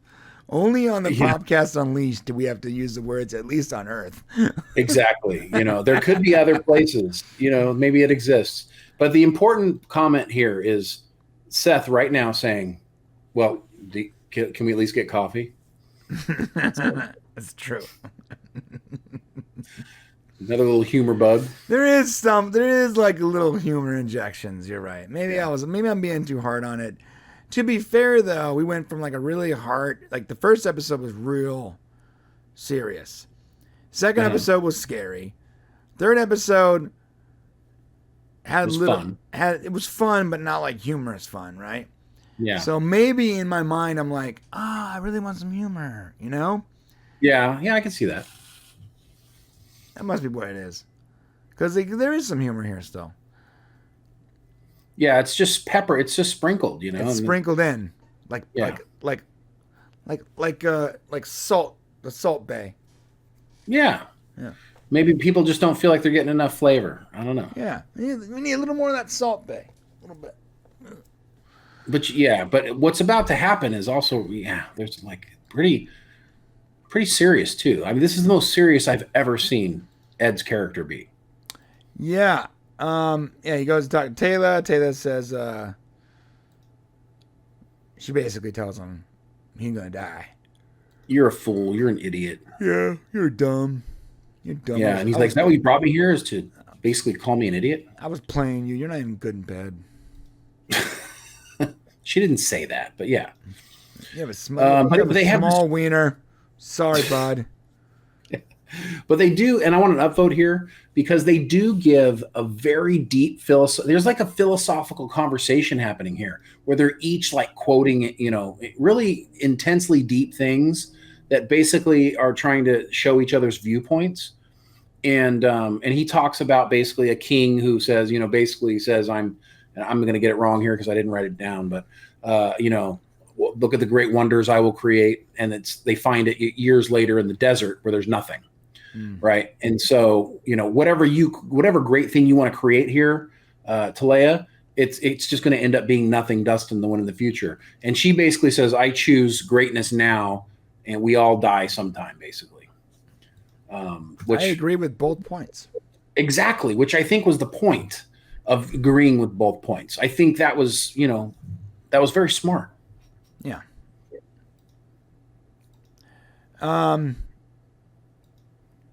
Only on the Popcast Unleashed do we have to use the words "at least on Earth." Exactly. There could be other places. Maybe it exists. But the important comment here is Seth right now saying, "Well, can we at least get coffee?" That's true. Another little humor bug. There is like little humor injections. You're right. Maybe I'm being too hard on it. To be fair, though, we went from like a really hard, like the first episode was real serious. Second episode was scary. Third episode it was fun, but not like humorous fun, right? Yeah. So maybe in my mind, I'm like, I really want some humor, Yeah, I can see that. That must be what it is. Because there is some humor here still. Yeah, it's just pepper. It's just sprinkled, It's sprinkled in, like salt, the Salt Bay. Yeah. Maybe people just don't feel like they're getting enough flavor. I don't know. Yeah, we need a little more of that Salt Bay, a little bit. But what's about to happen is also there's like pretty serious too. I mean, this is the most serious I've ever seen Ed's character be. Yeah. He goes to talk to Taylor. Taylor says, she basically tells him, "You're gonna die. You're a fool. You're an idiot. Yeah, you're dumb. You're dumb." Yeah, and he's like, "Is that what you brought me here? Is to basically call me an idiot?" I was playing you. You're not even good in bed. She didn't say that, but yeah. You have a small wiener. Sorry, bud. But they do, and I want an upvote here because they do give a very deep there's like a philosophical conversation happening here where they're each like quoting, really intensely deep things that basically are trying to show each other's viewpoints. And he talks about basically a king who says, basically says, I'm going to get it wrong here because I didn't write it down, but look at the great wonders I will create. And they find it years later in the desert where there's nothing. Right. And so, whatever great thing you want to create here, Teleya, it's just going to end up being nothing, dust, and the one in the future. And she basically says, I choose greatness now, and we all die sometime, basically. Which I agree with both points. Exactly, which I think was the point of agreeing with both points. I think that was, that was very smart. Yeah.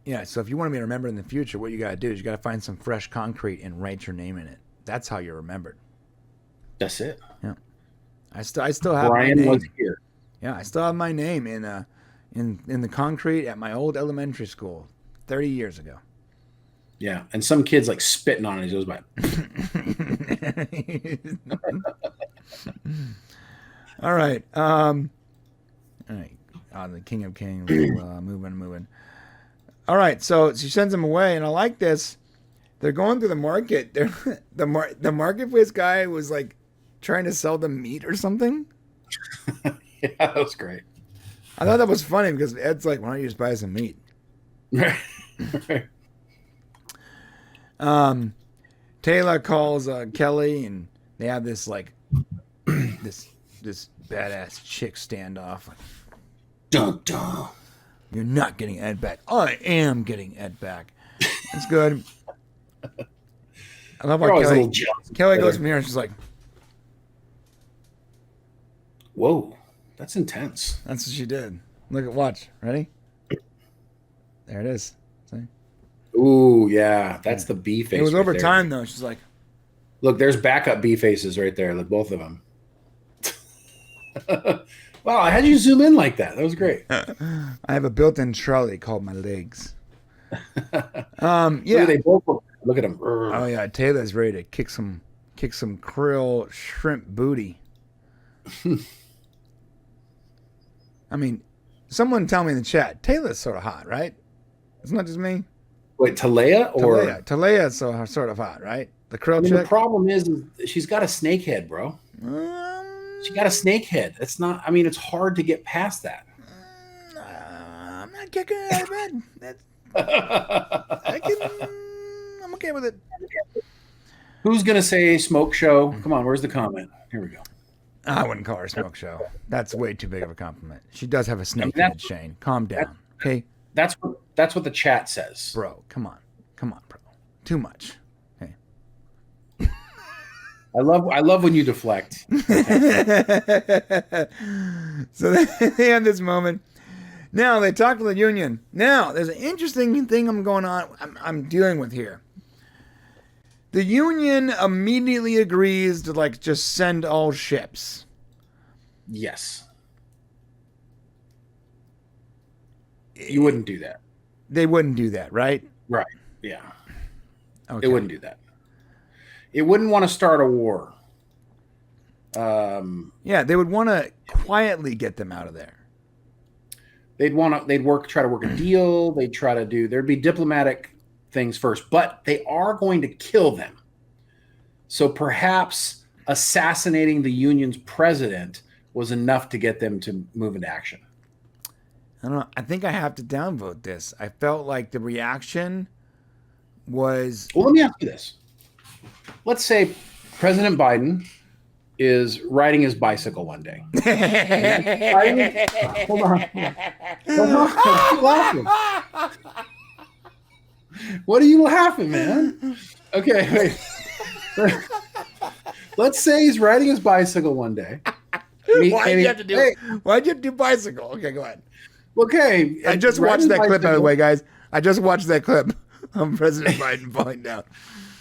Yeah, so if you want to be remembered in the future, what you got to do is you got to find some fresh concrete and write your name in it. That's how you're remembered. That's it. Yeah. I still have Brian my name. Was here. Yeah, I still have my name in the concrete at my old elementary school 30 years ago. Yeah, and some kids like spitting on it as it goes by. All right. All right. The King of Kings. Moving. All right, so she sends him away, and I like this. They're going through the market. The marketplace guy was like trying to sell them meat or something. Yeah, that was great. I thought that was funny because Ed's like, "Why don't you just buy some meat?" Right. Taylor calls Kelly, and they have this like this badass chick standoff. Like, dun dun. You're not getting Ed back. I am getting Ed back. It's good. I love how Kelly goes from here and she's like, whoa, that's intense. That's what she did. Watch. Ready? There it is. See? Ooh, yeah. That's the B face. It was over time, though. She's like, look, there's backup B faces right there. Look, both of them. Wow, how'd you zoom in like that? That was great. I have a built-in trolley called my legs. Yeah. They both look at them. Oh yeah, Taylor's ready to kick some krill shrimp booty. I mean, someone tell me in the chat, Taylor's sort of hot, right? It's not just me. Wait, Teleya or Teleya's sort of hot, right? The krill chick. The problem is she's got a snake head, bro. She got a snake head. It's not. I mean, it's hard to get past that. I'm not kicking it out of bed. I'm okay with it. Who's gonna say smoke show? Come on, where's the comment? Here we go. I wouldn't call her a smoke show. That's way too big of a compliment. She does have a snake head, Shane. Calm down, okay? That's what the chat says, bro. Come on, bro. Too much. I love when you deflect. So they have this moment. Now they talk to the Union. Now there's an interesting thing I'm dealing with here. The Union immediately agrees to just send all ships. Yes. You wouldn't do that. They wouldn't do that, right? Right. Yeah. Okay. They wouldn't do that. It wouldn't want to start a war. Yeah, they would want to quietly get them out of there. They'd try to work a deal. There'd be diplomatic things first, but they are going to kill them. So perhaps assassinating the Union's president was enough to get them to move into action. I don't know. I think I have to downvote this. I felt like the reaction was... Well, let me ask you this. Let's say President Biden is riding his bicycle one day. Hold on. What are you laughing, man? Okay, wait. Let's say he's riding his bicycle one day. Why'd you have to do bicycle? Okay, go ahead. Okay. I just watched that clip, by the way, guys. I just watched that clip of President Biden falling down.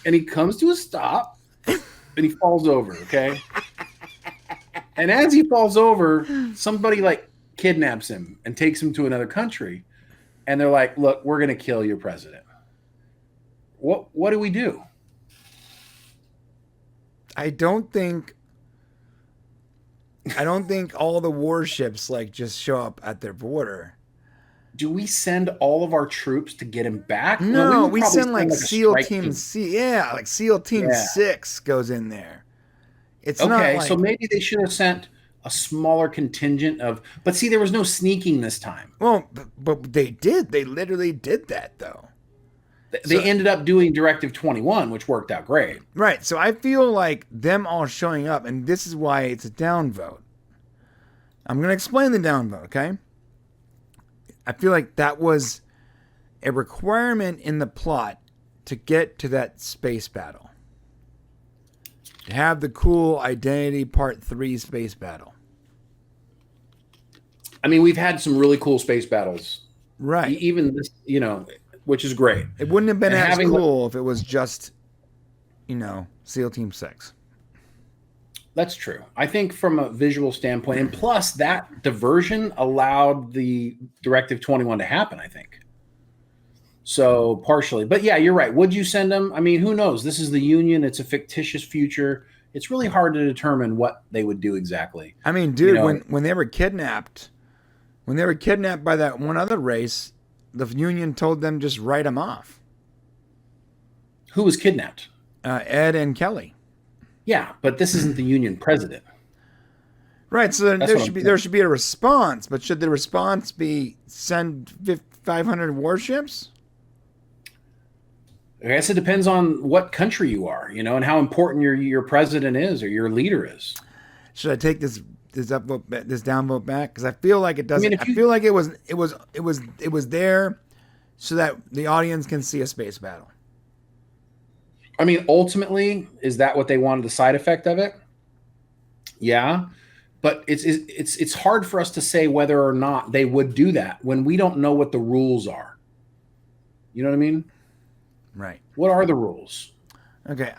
And he comes to a stop and he falls over, okay? And as he falls over, somebody like kidnaps him and takes him to another country. And they're like, look, we're going to kill your president. What do we do? I don't think all the warships like just show up at their border. Do we send all of our troops to get him back? No, would we probably send like SEAL strike Team C. Yeah, like SEAL Team 6 goes in there. It's not okay, like, so maybe they should have sent a smaller contingent of. But see, there was no sneaking this time. Well, but they did. They literally did that though. They ended up doing Directive 21, which worked out great. Right. So I feel like them all showing up, and this is why it's a downvote. I'm going to explain the downvote, okay? I feel like that was a requirement in the plot to get to that space battle. To have the cool Identity Part 3 space battle. I mean, we've had some really cool space battles. Right. Even this, which is great. It wouldn't have been as cool if it was just, SEAL Team 6. That's true. I think from a visual standpoint, and plus that diversion allowed the Directive 21 to happen, I think. So partially. But yeah, you're right. Would you send them? I mean, who knows? This is the Union. It's a fictitious future. It's really hard to determine what they would do exactly. I mean, dude, when they were kidnapped by that one other race, the Union told them just write them off. Who was kidnapped? Ed and Kelly. Yeah, but this isn't the Union president. Right, so there should be a response, but should the response be send 500 warships? I guess it depends on what country you are, and how important your president is or your leader is. Should I take this downvote back? Because I feel like it doesn't. I feel like it was there so that the audience can see a space battle. I mean, ultimately, is that what they wanted? The side effect of it? Yeah, but it's hard for us to say whether or not they would do that when we don't know what the rules are. You know what I mean? Right. What are the rules? Okay,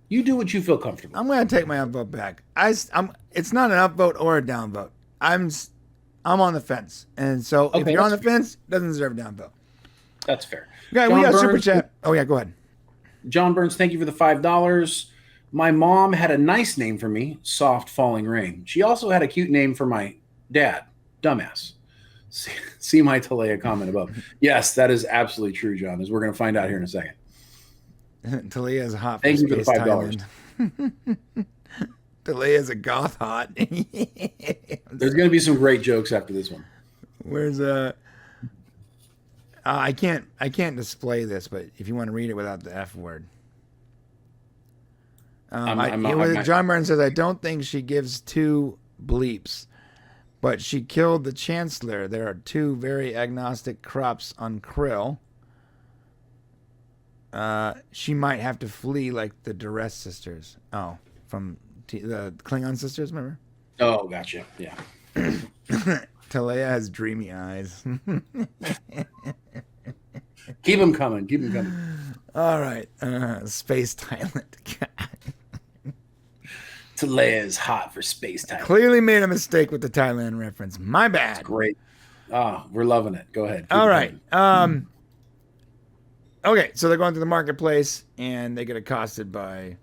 You do what you feel comfortable. I'm going to take my upvote back. It's not an upvote or a downvote. I'm on the fence, and so if you're on the fence, it doesn't deserve a downvote. That's fair. Okay, we got super chat. Oh yeah, go ahead. John Burns, thank you for the $5. My mom had a nice name for me, Soft Falling Rain. She also had a cute name for my dad, Dumbass. See my Teleya comment above. Yes, that is absolutely true, John, as we're going to find out here in a second. Teleya is hot. Thank you for the $5. Teleya is a goth hot. There's going to be some great jokes after this one. Where's I can't display this, but if you want to read it without the F word. John Martin says, I don't think she gives two bleeps, but she killed the Chancellor. There are two very agnostic crops on Krill. She might have to flee like the Duress sisters. Oh, from the Klingon sisters, remember? Oh, gotcha. Yeah. Teleya has dreamy eyes. Keep them coming. Keep them coming. All right. Space Thailand. Teleya is hot for Space Thailand. Clearly made a mistake with the Thailand reference. My bad. That's great. Oh, we're loving it. Go ahead. All right. Okay, so they're going through the marketplace, and they get accosted by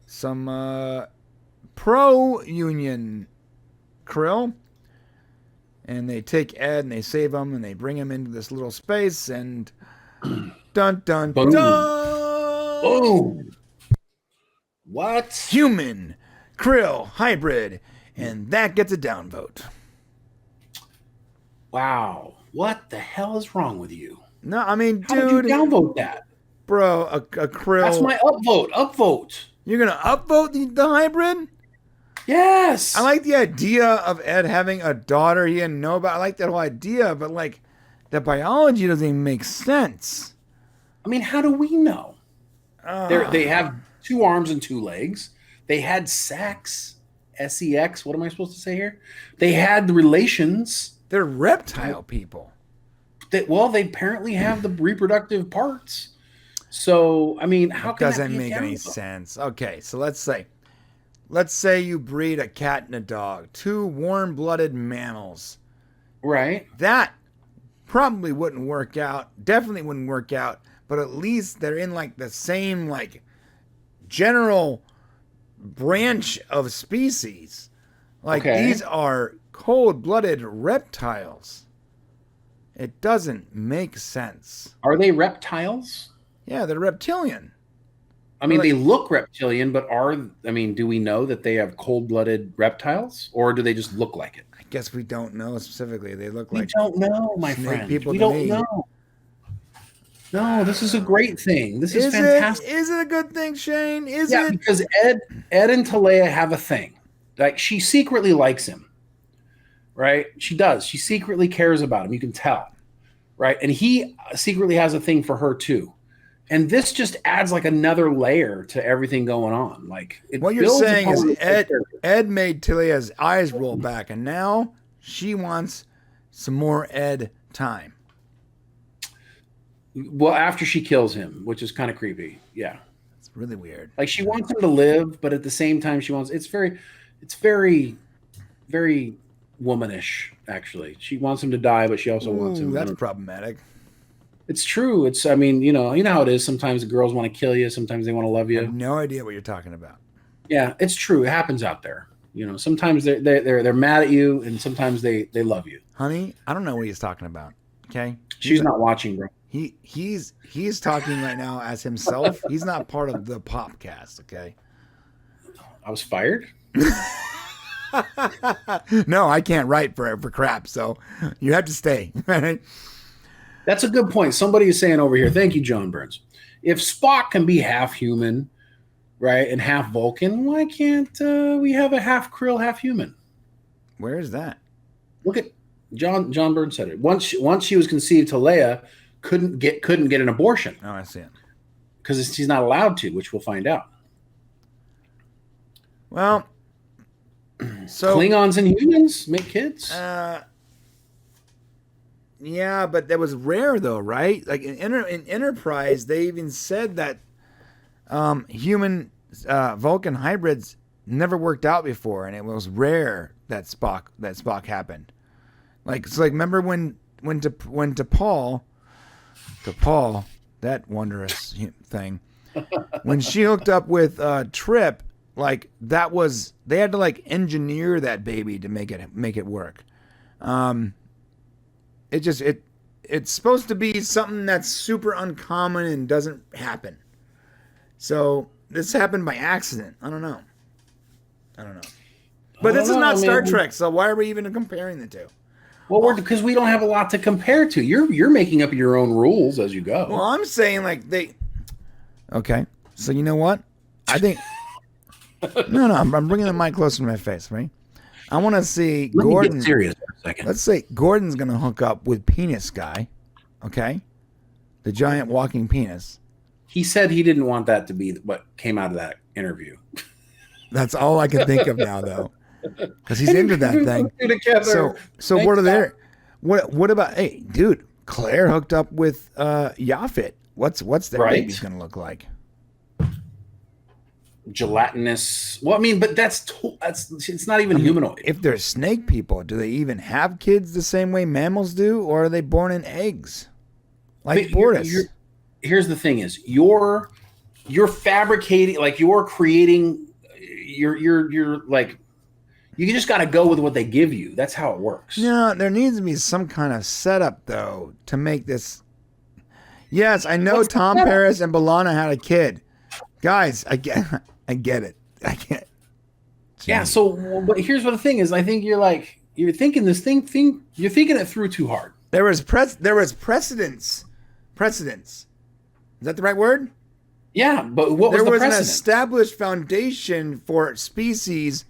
some pro-union Krill, and they take Ed and they save him and they bring him into this little space, and dun dun Boom. dun. Boom. What? Human Krill hybrid, and that gets a downvote. Wow. What the hell is wrong with you? No, I mean, How dude, did you downvote that? Bro, a Krill. That's my upvote. Upvote. You're gonna upvote the hybrid? Yes. I like the idea of Ed having a daughter he didn't know about. I like that whole idea, but like the biology doesn't even make sense. I mean, how do we know? They have 2 arms and 2 legs. They had sex. SEX. What am I supposed to say here? They had relations. They're reptile people. They apparently have the reproductive parts. So, I mean, how It can that doesn't be a make any downside? sense. Okay, so let's say you breed a cat and a dog, two warm-blooded mammals. Right. That probably wouldn't work out. Definitely wouldn't work out. But at least they're in like the same like general branch of species. Like Okay. these are cold-blooded reptiles. It doesn't make sense. Are they reptiles? Yeah, they're reptilian. I mean, Like, they look reptilian, but do we know that they have cold-blooded reptiles, or do they just look like it? I guess we don't know specifically. They look We like don't know, my snake friend. people We to don't me. know. No, this is a great thing. This is Is fantastic. it? Is it a good thing, Shane? Is Yeah, it? because Ed and Teleya have a thing. Like, she secretly likes him, right? She does. She secretly cares about him. You can tell, right? And he secretly has a thing for her too. And this just adds like another layer to everything going on. Like, it What you're builds saying upon is the Ed made Telea's eyes roll back, and now she wants some more Ed time. Well, after she kills him, which is kind of creepy. Yeah. It's really weird. Like, she wants him to live, but at the same time it's very, very womanish, actually. She wants him to die, but she also wants him. That's problematic. It's true. I mean, you know how it is. Sometimes the girls want to kill you. Sometimes they want to love I have you. no idea what you're talking about. Yeah, it's true. It happens out there. You know, sometimes they're mad at you, and sometimes they love you. Honey, I don't know what he's talking about. Okay? She's not watching, bro. He's talking right now as himself. He's not part of the Popcast, okay? I was fired. No, I can't write for crap, so you have to stay. Right? That's a good point. Somebody is saying over here, thank you, John Burns. If Spock can be half human, right, and half Vulcan, why can't we have a half Krill, half human? Where is that? Look at John Burns said it. Once she was conceived, Teleya couldn't get an abortion Oh, I see it. because she's not allowed to, which we'll find out. Well, so Klingons and humans make kids. Yeah, but that was rare though, right? Like in Enterprise, they even said that human Vulcan hybrids never worked out before, and it was rare that Spock happened. Like remember when T'Pol, that wondrous thing, when she hooked up with Trip, like they had to like engineer that baby to make it work. It's supposed to be something that's super uncommon and doesn't happen. So this happened by accident. I don't know. But this is not Star Trek, so why are we even comparing the two? Well, because we don't have a lot to compare to. You're making up your own rules as you go. Well, I'm saying like they. Okay, so you know what? I think. No, I'm bringing the mic closer to my face, right? I want to see Let Gordon. me get serious for a second. Let's say Gordon's gonna hook up with Penis Guy, okay? The giant walking penis. He said he didn't want that to be what came out of that interview. That's all I can think of now, though, because he's into that thing. So what are there? What about? Hey, dude, Claire hooked up with Yaphet. What's their baby's gonna look like? Gelatinous. Well, I mean, but that's it's not even humanoid. If they're snake people, do they even have kids the same way mammals do, or are they born in eggs? Like Bortus. Here's the thing: is you're fabricating, like you're creating, you're like, you just got to go with what they give you. That's how it works. No, there needs to be some kind of setup though to make this. Yes, I know Tom Paris and B'Elanna had a kid. Guys, I get it. I can't. Jeez. Yeah. So, but here's what the thing is. I think you're thinking this thing. You're thinking it through too hard. There was precedence. Precedence. Is that the right word? Yeah, but what was the precedent? An established foundation for species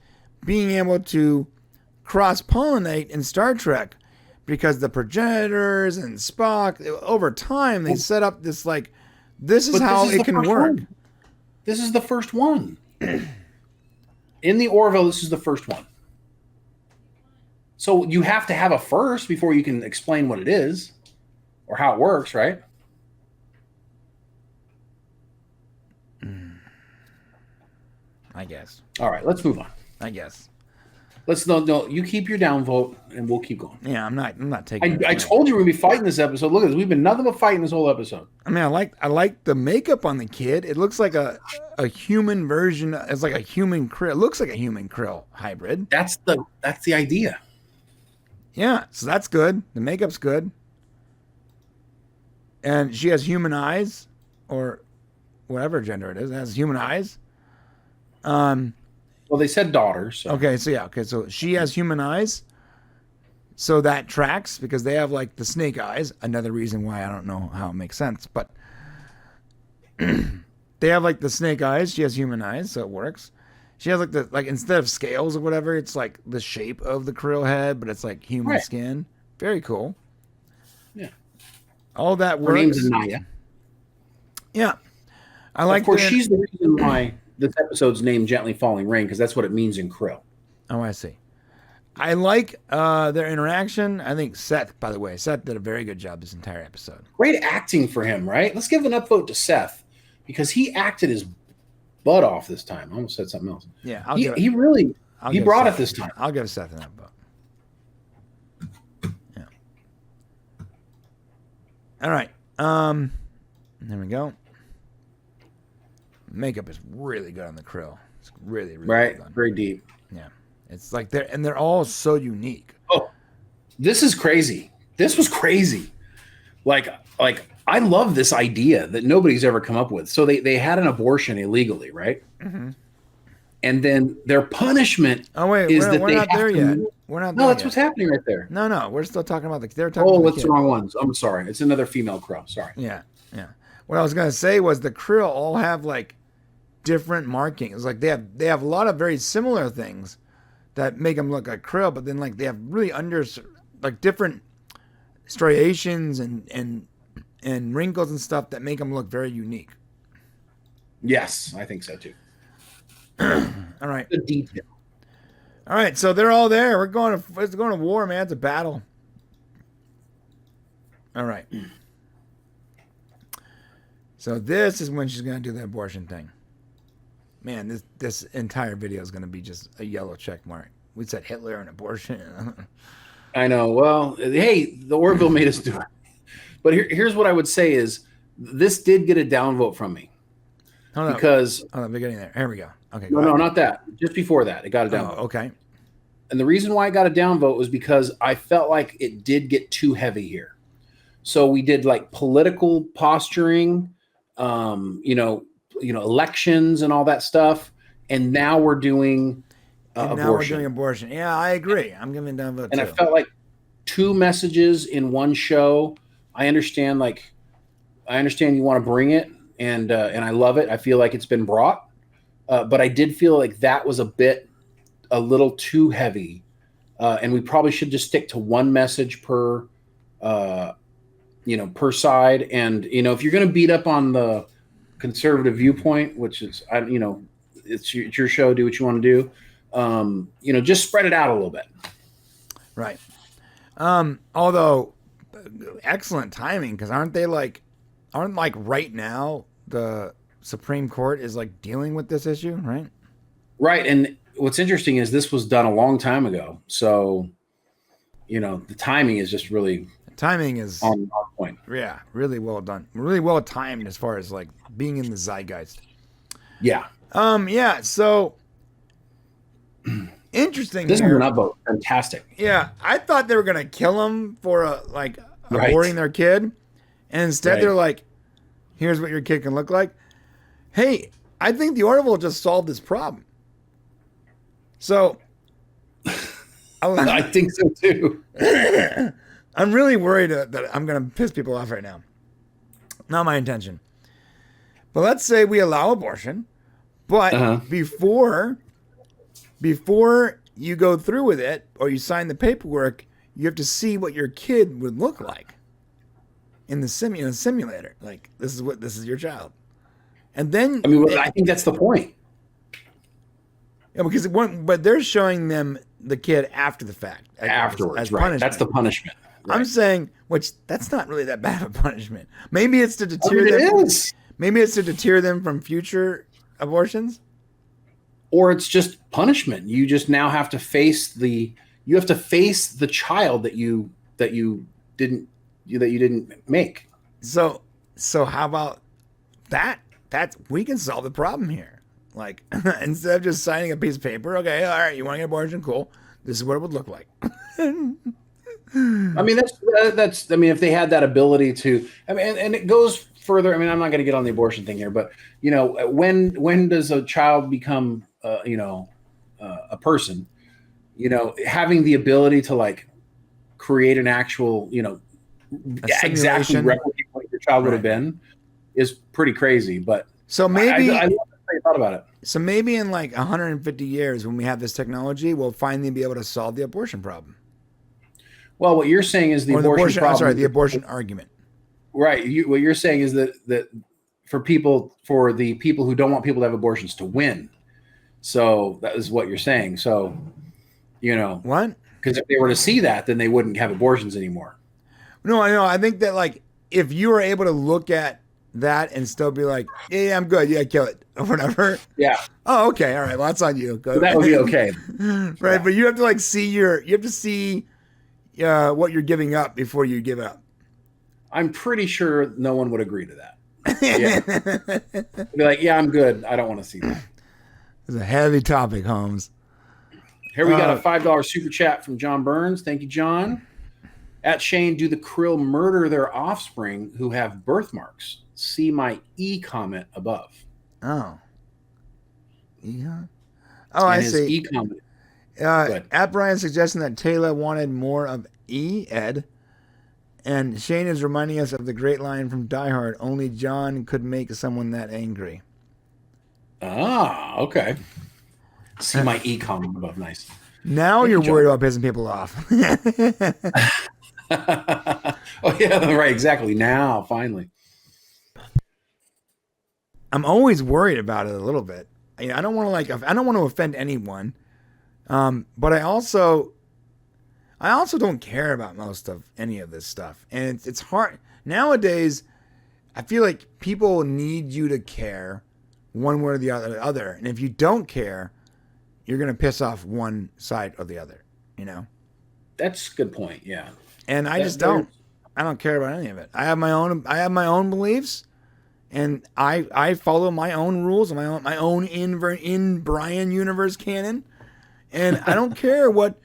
being able to cross-pollinate in Star Trek, because the progenitors and Spock, over time, they set up this like, this is how it can work. This is the first one. In the Orville, this is the first one. So you have to have a first before you can explain what it is or how it works, right? I guess. All right, let's move on. I guess. Let's no. You keep your downvote, and we'll keep going. Yeah, I'm not taking. I told you we'd be fighting this episode. Look at this. We've been nothing but fighting this whole episode. I mean, I like the makeup on the kid. It looks like a human version. It's like a human krill. It looks like a human krill hybrid. That's the idea. Yeah, so that's good. The makeup's good. And she has human eyes, or whatever gender it is. It has human eyes. Well, they said daughter. So. Okay, so she has human eyes. So that tracks because they have like the snake eyes. Another reason why I don't know how it makes sense, but they have like the snake eyes. She has human eyes, so it works. She has like instead of scales or whatever, it's like the shape of the krill head, but it's like human skin. Very cool. Yeah. All that works. Her name's Anaya. Yeah. I like. Of course, she's the reason why this episode's named Gently Falling Rain, because that's what it means in Krill. Oh, I see. I like their interaction. I think Seth, by the way, Seth did a very good job this entire episode. Great acting for him, right? Let's give an upvote to Seth, because he acted his butt off this time. I almost said something else. Yeah, he really brought it this time. I'll give Seth an upvote. Yeah. All right. There we go. Makeup is really good on the krill. It's really well done. Very deep. Yeah, it's like they're all so unique. Oh, this is crazy. This was crazy. Like I love this idea that nobody's ever come up with. So they had an abortion illegally, right? Mm-hmm. And then their punishment is that we're they not have there to yet. Move. We're not. No, that's what's happening right there. No, we're still talking about they're talking. Oh, what's the wrong ones? I'm sorry. It's another female krill. Sorry. Yeah. What I was gonna say was the krill all have like different markings. Like they have a lot of very similar things that make them look like krill, but then like they have really different striations and wrinkles and stuff that make them look very unique. Yes, I think so too. All right. The detail. All right, so they're all there. It's going to war, man. It's a battle. All right. So this is when she's going to do the abortion thing. Man, this entire video is going to be just a yellow check mark. We said Hitler and abortion. I know. Well, hey, the Orville made us do it. But here's what I would say is this did get a downvote from me. Hold on, we're getting there. Here we go. Okay. No, not that. Just before that, it got a downvote. Oh, okay. And the reason why I got a downvote was because I felt like it did get too heavy here. So we did like political posturing, elections and all that stuff, and now we're doing abortion. Now we're doing abortion. Yeah, I agree. I'm giving downvote and too. I felt like two messages in one show. I understand you want to bring it, and I love it. I feel like it's been brought, but I did feel like that was a little too heavy, and we probably should just stick to one message per side. And if you're going to beat up on the conservative viewpoint, which is it's your show, do what you want to do. Just spread it out a little bit. Right. Although excellent timing, because aren't right now the Supreme Court is like dealing with this issue, right? Right. And what's interesting is this was done a long time ago. So, the timing is just really on point. Yeah, really well done. Really well timed as far as like being in the zeitgeist. Yeah. Yeah, so interesting. This is an upvote. Fantastic. Yeah, I thought they were gonna kill him for aborting their kid, and instead they're like, "Here's what your kid can look like." Hey, I think the Orville just solved this problem. So, I think so too. I'm really worried that I'm gonna piss people off right now. Not my intention. But let's say we allow abortion, but before you go through with it or you sign the paperwork, you have to see what your kid would look like in the simulator. Like this is your child, and then I think that's the point. Yeah, because but they're showing them the kid after the fact, afterwards, as right? punishment. That's the punishment. Right. I'm saying, that's not really that bad of a punishment. Maybe it's to deter them. Maybe it's to deter them from future abortions. or it's just punishment. You just now have to face the child that you didn't make. So how about that? We can solve the problem here. Like, instead of just signing a piece of paper, okay, all right, you want to get an abortion? Cool. This is what it would look like. I mean, that's. I mean, if they had that ability to, I mean, and it goes further. I mean, I'm not going to get on the abortion thing here, but when does a child become, a person? Having the ability to like create an actual, exactly replicate what your child would have been is pretty crazy. But so maybe I thought about it. So maybe in like 150 years, when we have this technology, we'll finally be able to solve the abortion problem. Well, what you're saying is the abortion problem. I'm sorry, the abortion argument. Right. What you're saying is that for the people who don't want people to have abortions to win. So that is what you're saying. So, what? Because if they were to see that, then they wouldn't have abortions anymore. No, I know. I think that like if you were able to look at that and still be like, yeah, I'm good. Yeah, kill it or whatever. Yeah. Oh, okay. All right. Well, that's on you. So that would be okay. Right. Yeah. But you have to like see what you're giving up before you give up. I'm pretty sure no one would agree to that. Yeah. Be like, yeah, I'm good. I don't want to see that. It's a heavy topic, Holmes. Here we got a $5 super chat from John Burns. Thank you, John. At Shane, do the Krill murder their offspring who have birthmarks? See my E comment above. Oh. Yeah. Oh, I see. E comment. At Brian suggesting that Teleya wanted more of Ed, and Shane is reminding us of the great line from Die Hard, only John could make someone that angry. Ah, okay. See my E comment above. Nice. Now you're worried about pissing people off. Oh, yeah, right, exactly. Now, finally. I'm always worried about it a little bit. I don't want to offend anyone. But I also don't care about most of any of this stuff. And it's hard. Nowadays, I feel like people need you to care one way or the other. And if you don't care, you're going to piss off one side or the other, That's a good point, yeah. And I just don't. I don't care about any of it. I have my own beliefs, and I follow my own rules, my own in Brian universe canon. And I don't care what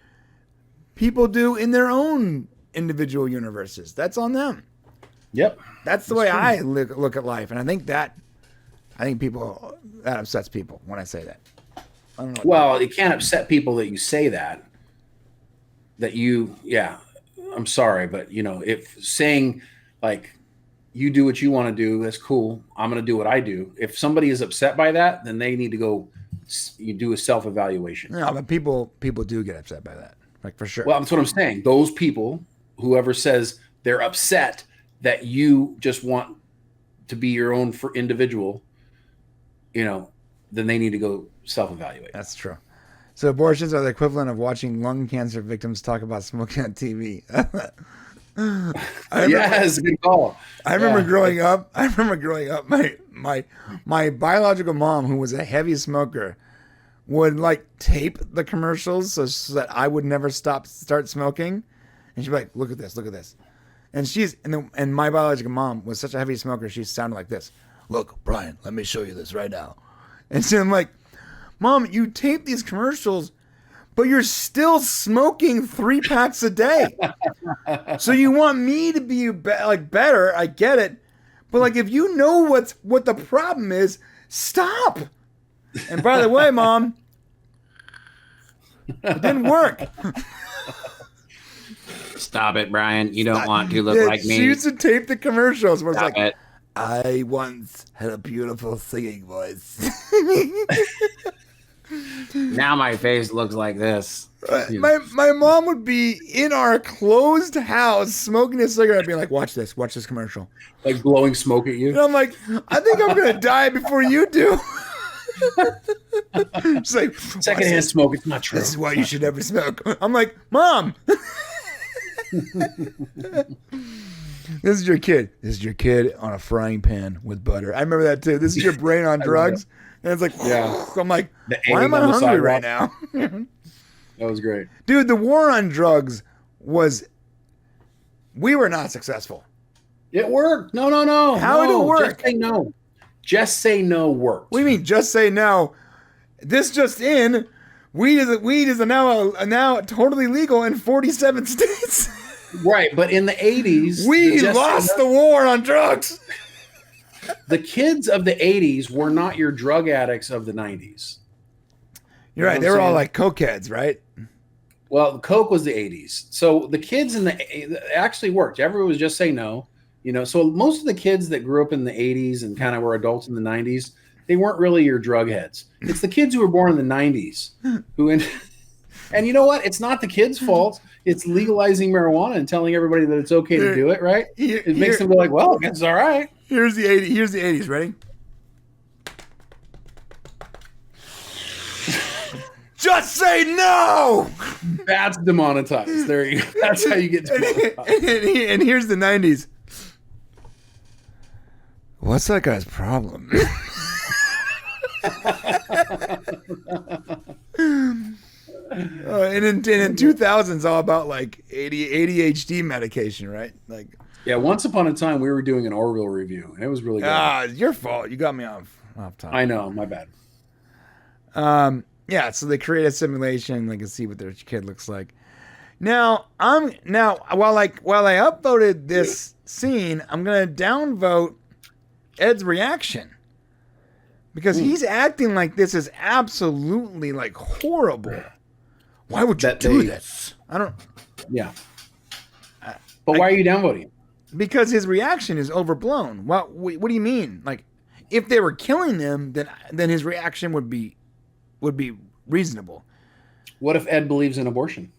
people do in their own individual universes. That's on them. Yep. That's the way true. I look at life. And I think that upsets people when I say that. I don't know. Well, it can't upset people that you say that I'm sorry, but if saying like you do what you want to do, that's cool. I'm going to do what I do. If somebody is upset by that, then they need to go. You do a self-evaluation. No, but people do get upset by that, like for sure. Well, that's what I'm saying. Those people, whoever says they're upset that you just want to be your own for individual, then they need to go self-evaluate. That's true. So abortions are the equivalent of watching lung cancer victims talk about smoking on TV. Yes, good call. I remember growing up. My biological mom, who was a heavy smoker, would like tape the commercials so that I would never start smoking, and she'd be like, "Look at this, look at this," and my biological mom was such a heavy smoker, she sounded like this. "Look, Brian, let me show you this right now," and so I'm like, "Mom, you tape these commercials, but you're still smoking 3 packs a day. So you want me to be better? I get it, but like if you know what the problem is, stop." And by the way, Mom, it didn't work. Stop it, Brian. You don't want to look like me. She used to tape the commercials where it's Stop like, it. I once had a beautiful singing voice. Now my face looks like this. My mom would be in our closed house smoking a cigarette, being like, watch this commercial. Like blowing smoke at you? And I'm like, I think I'm going to die before you do. She's like, secondhand smoke, it's not true. This is why you should never smoke. I'm like, Mom. This is your kid. This is your kid on a frying pan with butter. I remember that too. This is your brain on drugs. And it's like, Yeah. I'm like, The why am I aim on the hungry right sidewalk. now? That was great. Dude, the war on drugs we were not successful. It worked. No. How did it work? Just say no. Just say no worked. What do you mean? Just say no. This just in. Weed is now totally legal in 47 states. Right, but in the 80s, we lost the war on drugs. The kids of the 80s were not your drug addicts of the 90s. You're right. They were all like cokeheads, right? Well, Coke was the 80s. So the kids it actually worked. Everyone was just say no. So most of the kids that grew up in the 80s and kind of were adults in the 90s, they weren't really your drug heads. It's the kids who were born in the 90s and you know what? It's not the kids' fault. It's legalizing marijuana and telling everybody that it's okay to do it, right? It makes them go like, well, it's all right. Here's the 80s. Here's the 80s. Ready? Just say no. That's demonetized. There you go. That's how you get demonetized. And here's the 90s. What's that guy's problem? And in 2000s, all about like ADHD medication, right? Like, yeah. Once upon a time, we were doing an Orville review, and it was really good. Your fault. You got me off time. I know, my bad. Yeah. So they create a simulation. They can see what their kid looks like. Now while I upvoted this scene, I'm gonna downvote Ed's reaction. Because he's acting like this is absolutely like horrible. Why would you do this? I don't. Yeah. But why are you downvoting? Because his reaction is overblown. What do you mean? Like, if they were killing them, then his reaction would be reasonable. What if Ed believes in abortion?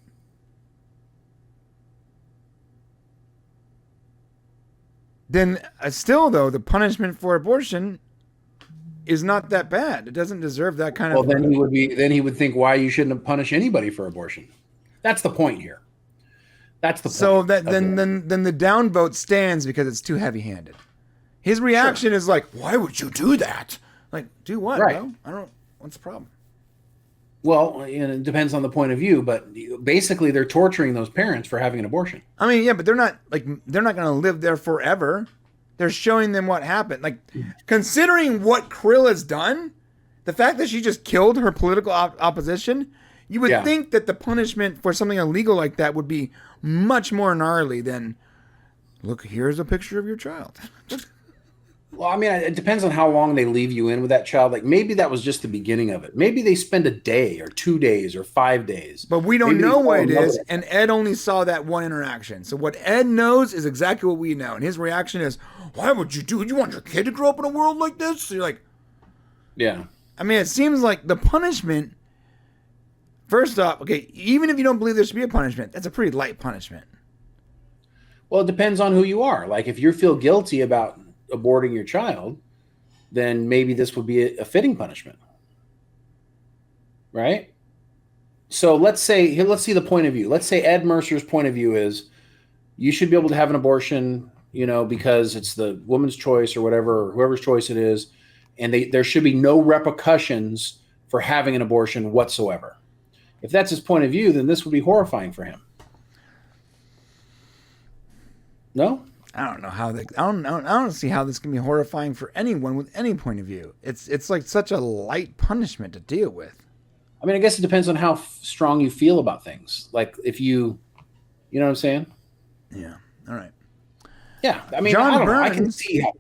Then still, though, the punishment for abortion is not that bad. It doesn't deserve that kind of. Well, then he would think why you shouldn't punish anybody for abortion. That's the point here. That's the point. So then the downvote stands because it's too heavy-handed. His reaction is like, "Why would you do that? Like, do what? Right. Bro? I don't. What's the problem?" Well, it depends on the point of view, but basically they're torturing those parents for having an abortion. I mean, yeah, but they're not going to live there forever. They're showing them what happened. Like, considering what Krill has done, the fact that she just killed her political opposition, you would think that the punishment for something illegal like that would be much more gnarly than, look, here's a picture of your child. Well, I mean, it depends on how long they leave you in with that child. Like, maybe that was just the beginning of it. Maybe they spend a day or 2 days or 5 days. But we don't know what it is, and Ed only saw that one interaction. So what Ed knows is exactly what we know. And his reaction is, why would you do it? You want your kid to grow up in a world like this? So you're like... Yeah. I mean, it seems like the punishment... First off, okay, even if you don't believe there should be a punishment, that's a pretty light punishment. Well, it depends on who you are. Like, if you feel guilty about aborting your child, then maybe this would be a fitting punishment, right? So let's see the point of view. Let's say Ed Mercer's point of view is you should be able to have an abortion, because it's the woman's choice or whatever, or whoever's choice it is, and there should be no repercussions for having an abortion whatsoever. If that's his point of view, then this would be horrifying for him. No? I don't know how I don't see how this can be horrifying for anyone with any point of view. It's like such a light punishment to deal with. I mean, I guess it depends on how strong you feel about things. Like if you know what I'm saying? Yeah. All right. Yeah. I mean, I don't know. I can see how.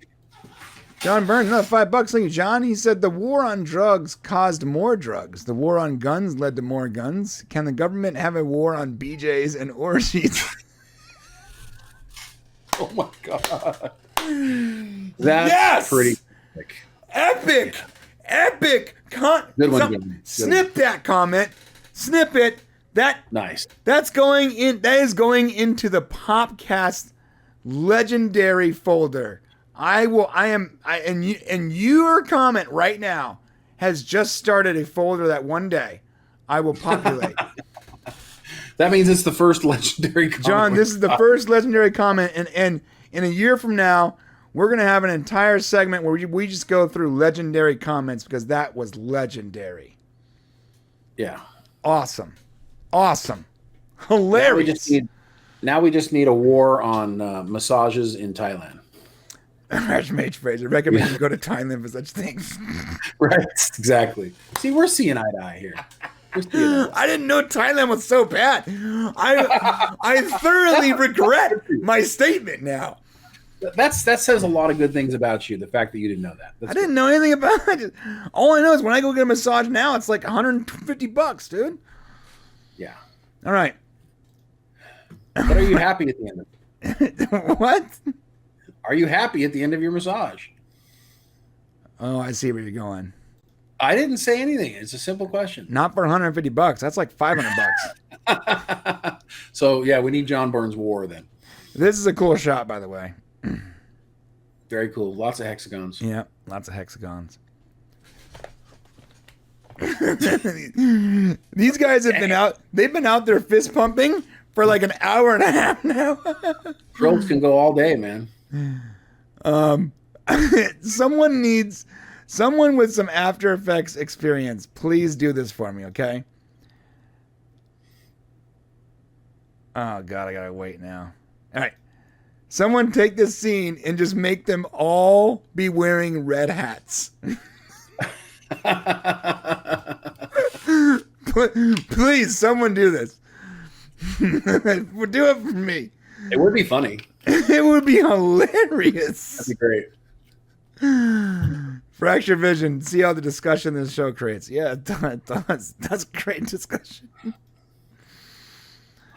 John Burns, another $5. Thank you, John. He said the war on drugs caused more drugs. The war on guns led to more guns. Can the government have a war on BJs and orgies? Oh my God. That's pretty epic. Good one. Snip that comment. Snip it. Nice. That is going into the Popcast legendary folder. Your comment right now has just started a folder that one day I will populate. That means it's the first legendary comment. John, this is the first legendary comment, and in a year from now, we're going to have an entire segment where we just go through legendary comments because that was legendary. Yeah. Awesome. Hilarious. Now we just need a war on massages in Thailand. Mage Fraser, recommend you go to Thailand for such things. Right. Exactly. See, we're seeing eye to eye here. I didn't know Thailand was so bad. I thoroughly regret my statement now. That says a lot of good things about you. The fact that you didn't know that. I didn't know anything about it. All I know is when I go get a massage now, it's like $150, dude. Yeah. All right. But are you happy at the end of it? What? Are you happy at the end of your massage? Oh, I see where you're going. I didn't say anything. It's a simple question. Not for $150. That's like $500. So yeah, we need John Byrne's war then. This is a cool shot, by the way. Very cool. Lots of hexagons. Yeah, lots of hexagons. These guys have been out. They've been out there fist pumping for like an hour and a half now. Krills can go all day, man. Someone with some After Effects experience. Please do this for me, okay? Oh God, I gotta wait now. All right. Someone take this scene and just make them all be wearing red hats. Please, someone do this. Do it for me. It would be funny. It would be hilarious. That'd be great. Fracture Vision. See how the discussion this show creates. Yeah, it does. That's great discussion.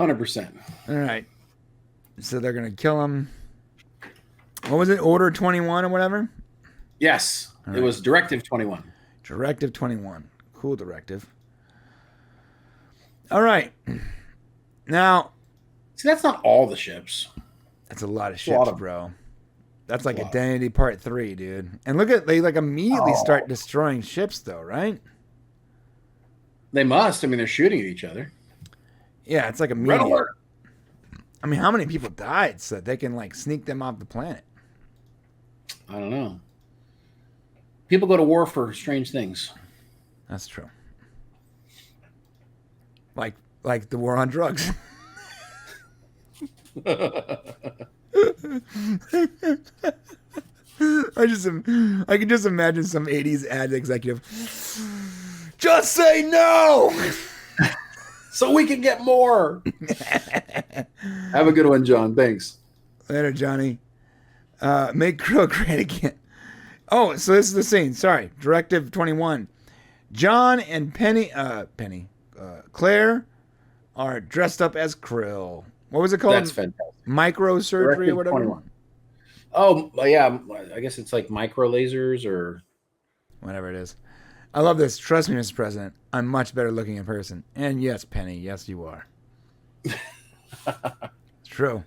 100%. All right. So they're going to kill him. What was it? Order 21 or whatever? Yes. It was Directive 21. Directive 21. Cool directive. All right. Now. See, that's not all the ships. That's a lot of ships, bro. That's like Identity Part 3, dude. And look at, they like immediately start destroying ships though, right? They must. I mean, they're shooting at each other. Yeah, it's like immediate. I mean, how many people died so that they can like sneak them off the planet? I don't know. People go to war for strange things. That's true. Like the war on drugs. I can just imagine some 80s ad executive. Just say no! So we can get more. Have a good one, John. Thanks. Later, Johnny. Make Krill great again. Oh, so this is the scene. Sorry. Directive 21. John and Claire are dressed up as Krill. What was it called? That's fantastic. Microsurgery Directive or whatever? 21. Oh, yeah. I guess it's like micro lasers or whatever it is. I love this. Trust me, Mr. President. I'm much better looking in person. And yes, Penny, yes, you are. It's true.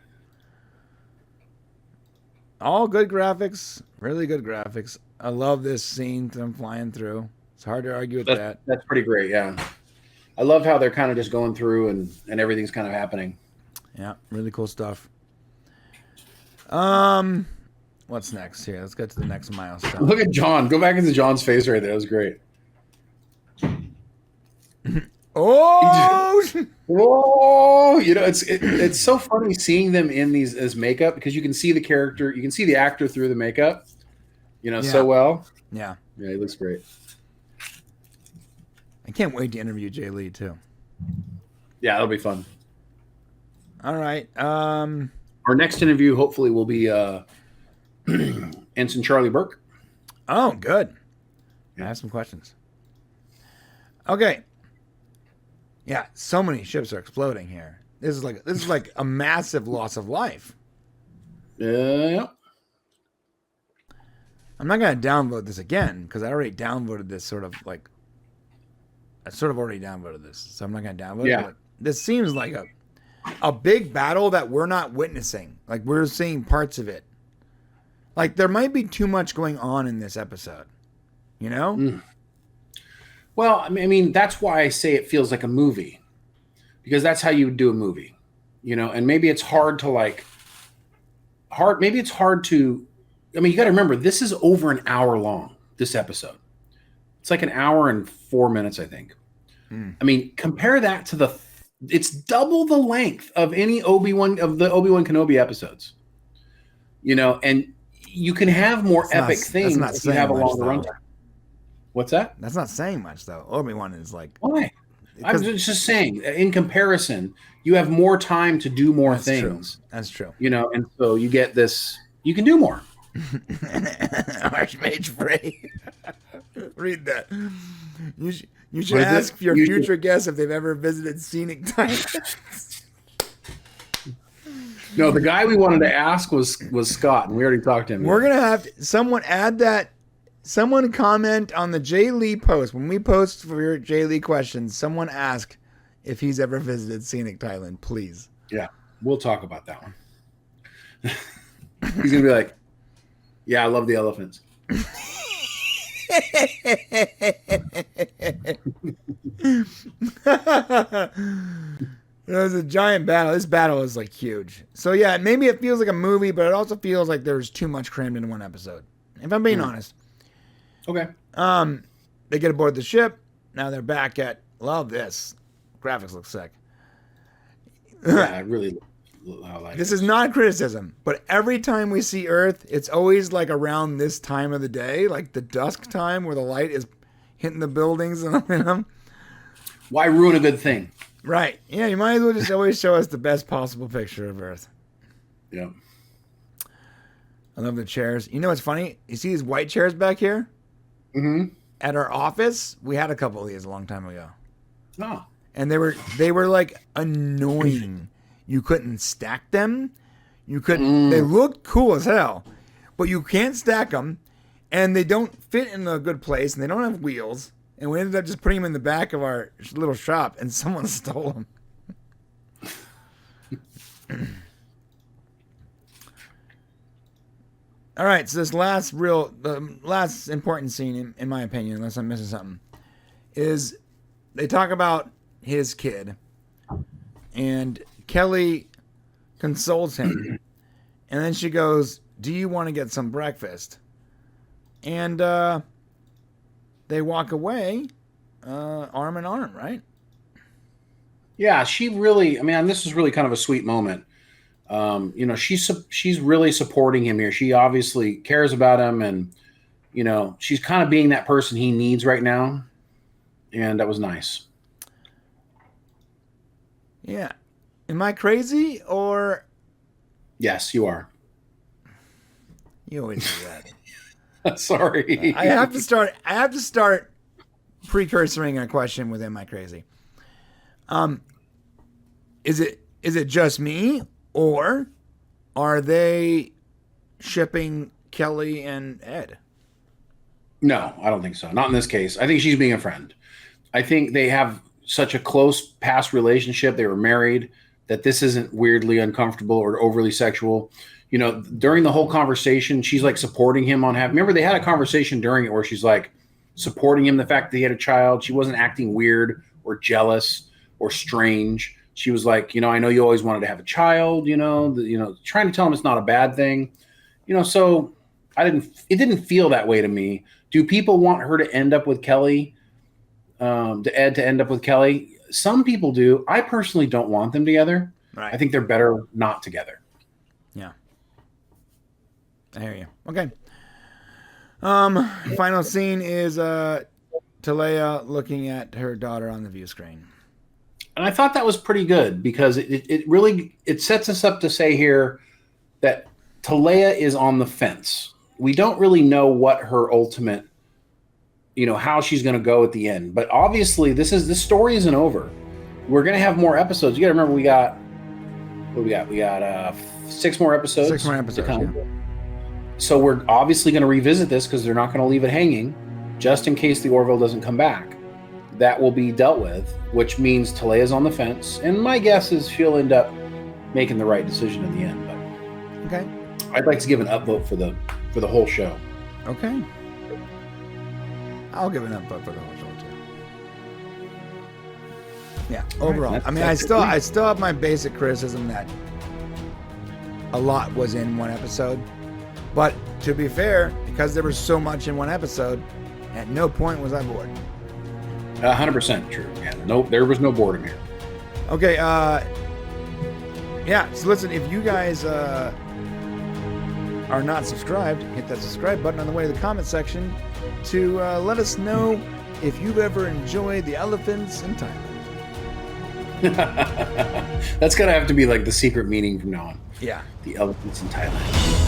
All good graphics. Really good graphics. I love this scene them flying through. It's hard to argue with that. That's pretty great, yeah. I love how they're kind of just going through and everything's kind of happening. Yeah, really cool stuff. What's next here? Let's get to the next milestone. Look at John. Go back into John's face right there. That was great. Oh! Whoa! You know, it's so funny seeing them in these as makeup because you can see the character, you can see the actor through the makeup, so well. Yeah. Yeah, he looks great. I can't wait to interview Jay Lee too. Yeah, that'll be fun. All right. Our next interview hopefully will be Ensign Charlie Burke. Oh, good. I have some questions. Okay. Yeah, so many ships are exploding here. This is like a massive loss of life. Yeah. I'm not gonna downvote this again because I already downvoted this I sort of already downvoted this, so I'm not gonna downvote it. But this seems like a big battle that we're not witnessing. Like we're seeing parts of it. Like there might be too much going on in this episode. You know? Mm. Well, I mean, that's why I say it feels like a movie, because that's how you would do a movie, and maybe it's hard to I mean, you got to remember, this is over an hour long, this episode. It's like an hour and 4 minutes, I think. I mean, compare that to it's double the length of any Obi-Wan Kenobi episodes. You know, and you can have more epic things if you have a longer runtime. What's that? That's not saying much, though. Obi-Wan is like... Why? I'm just saying, in comparison, you have more time to do more things. True. That's true. You know, and so you get this, you can do more. Archmage Frey. Read that. You should ask your future guests if they've ever visited scenic Thailand. No, the guy we wanted to ask was Scott, and we already talked to him. We're going to have someone add that. Someone comment on the Jay Lee post. When we post for your Jay Lee questions, someone ask if he's ever visited scenic Thailand, please. Yeah, we'll talk about that one. He's going to be like, yeah, I love the elephants. It was a giant battle. This battle is like huge. So yeah, maybe it feels like a movie, but it also feels like there's too much crammed into one episode. If I'm being honest. Okay. They get aboard the ship. Now they're back at... Love this. Graphics look sick. Yeah, I really like this. Is not criticism, but every time we see Earth, it's always like around this time of the day, like the dusk time where the light is hitting the buildings and them. Why ruin a good thing? Right. Yeah, you might as well just always show us the best possible picture of Earth. Yeah. I love the chairs. You know what's funny? You see these white chairs back here? Mm-hmm. At our office, we had a couple of these a long time ago. Oh. And they were like annoying. You couldn't stack them. You couldn't. They looked cool as hell, but you can't stack them, and they don't fit in a good place, and they don't have wheels. And we ended up just putting them in the back of our little shop, and someone stole them. All right, so this the last important scene, in my opinion, unless I'm missing something, is they talk about his kid, and Kelly consoles him, and then she goes, "Do you want to get some breakfast?" And they walk away, arm in arm, right? Yeah, she really. I mean, this is really kind of a sweet moment. You know, she's really supporting him here. She obviously cares about him, and you know, she's kind of being that person he needs right now, and that was nice. Yeah. Am I crazy or? Yes, you are. You always do that. Sorry. I have to start precursoring a question with "Am I crazy?" Is it just me? Or are they shipping Kelly and Ed? No, I don't think so. Not in this case. I think she's being a friend. I think they have such a close past relationship. They were married that this isn't weirdly uncomfortable or overly sexual. You know, during the whole conversation, she's like supporting him on having. Remember, they had a conversation during it where she's like supporting him, the fact that he had a child. She wasn't acting weird or jealous or strange. She was like, you know, I know you always wanted to have a child, trying to tell him it's not a bad thing, so it didn't feel that way to me. Do people want her to end up with Kelly, to Ed to end up with Kelly? Some people do. I personally don't want them together. Right. I think they're better not together. Yeah. I hear you. Okay. Final scene is Teleya looking at her daughter on the view screen. And I thought that was pretty good because it really sets us up to say here that Teleya is on the fence. We don't really know what her ultimate, how she's going to go at the end. But obviously, this story isn't over. We're going to have more episodes. You got to remember, we got 6 more episodes. 6 more episodes. Yeah. So we're obviously going to revisit this because they're not going to leave it hanging, just in case the Orville doesn't come back. That will be dealt with, which means Teleya's on the fence. And my guess is she'll end up making the right decision in the end. But okay, I'd like to give an upvote for the whole show. Okay, I'll give an upvote for the whole show too. Yeah, overall, right, I mean, I still have my basic criticism that a lot was in one episode, but to be fair, because there was so much in one episode, at no point was I bored. 100% true. Yeah, nope, there was no boredom here. Okay, yeah, so listen, if you guys are not subscribed, hit that subscribe button on the way to the comment section to let us know if you've ever enjoyed the elephants in Thailand. That's gonna have to be like the secret meaning from now on. Yeah. The elephants in Thailand.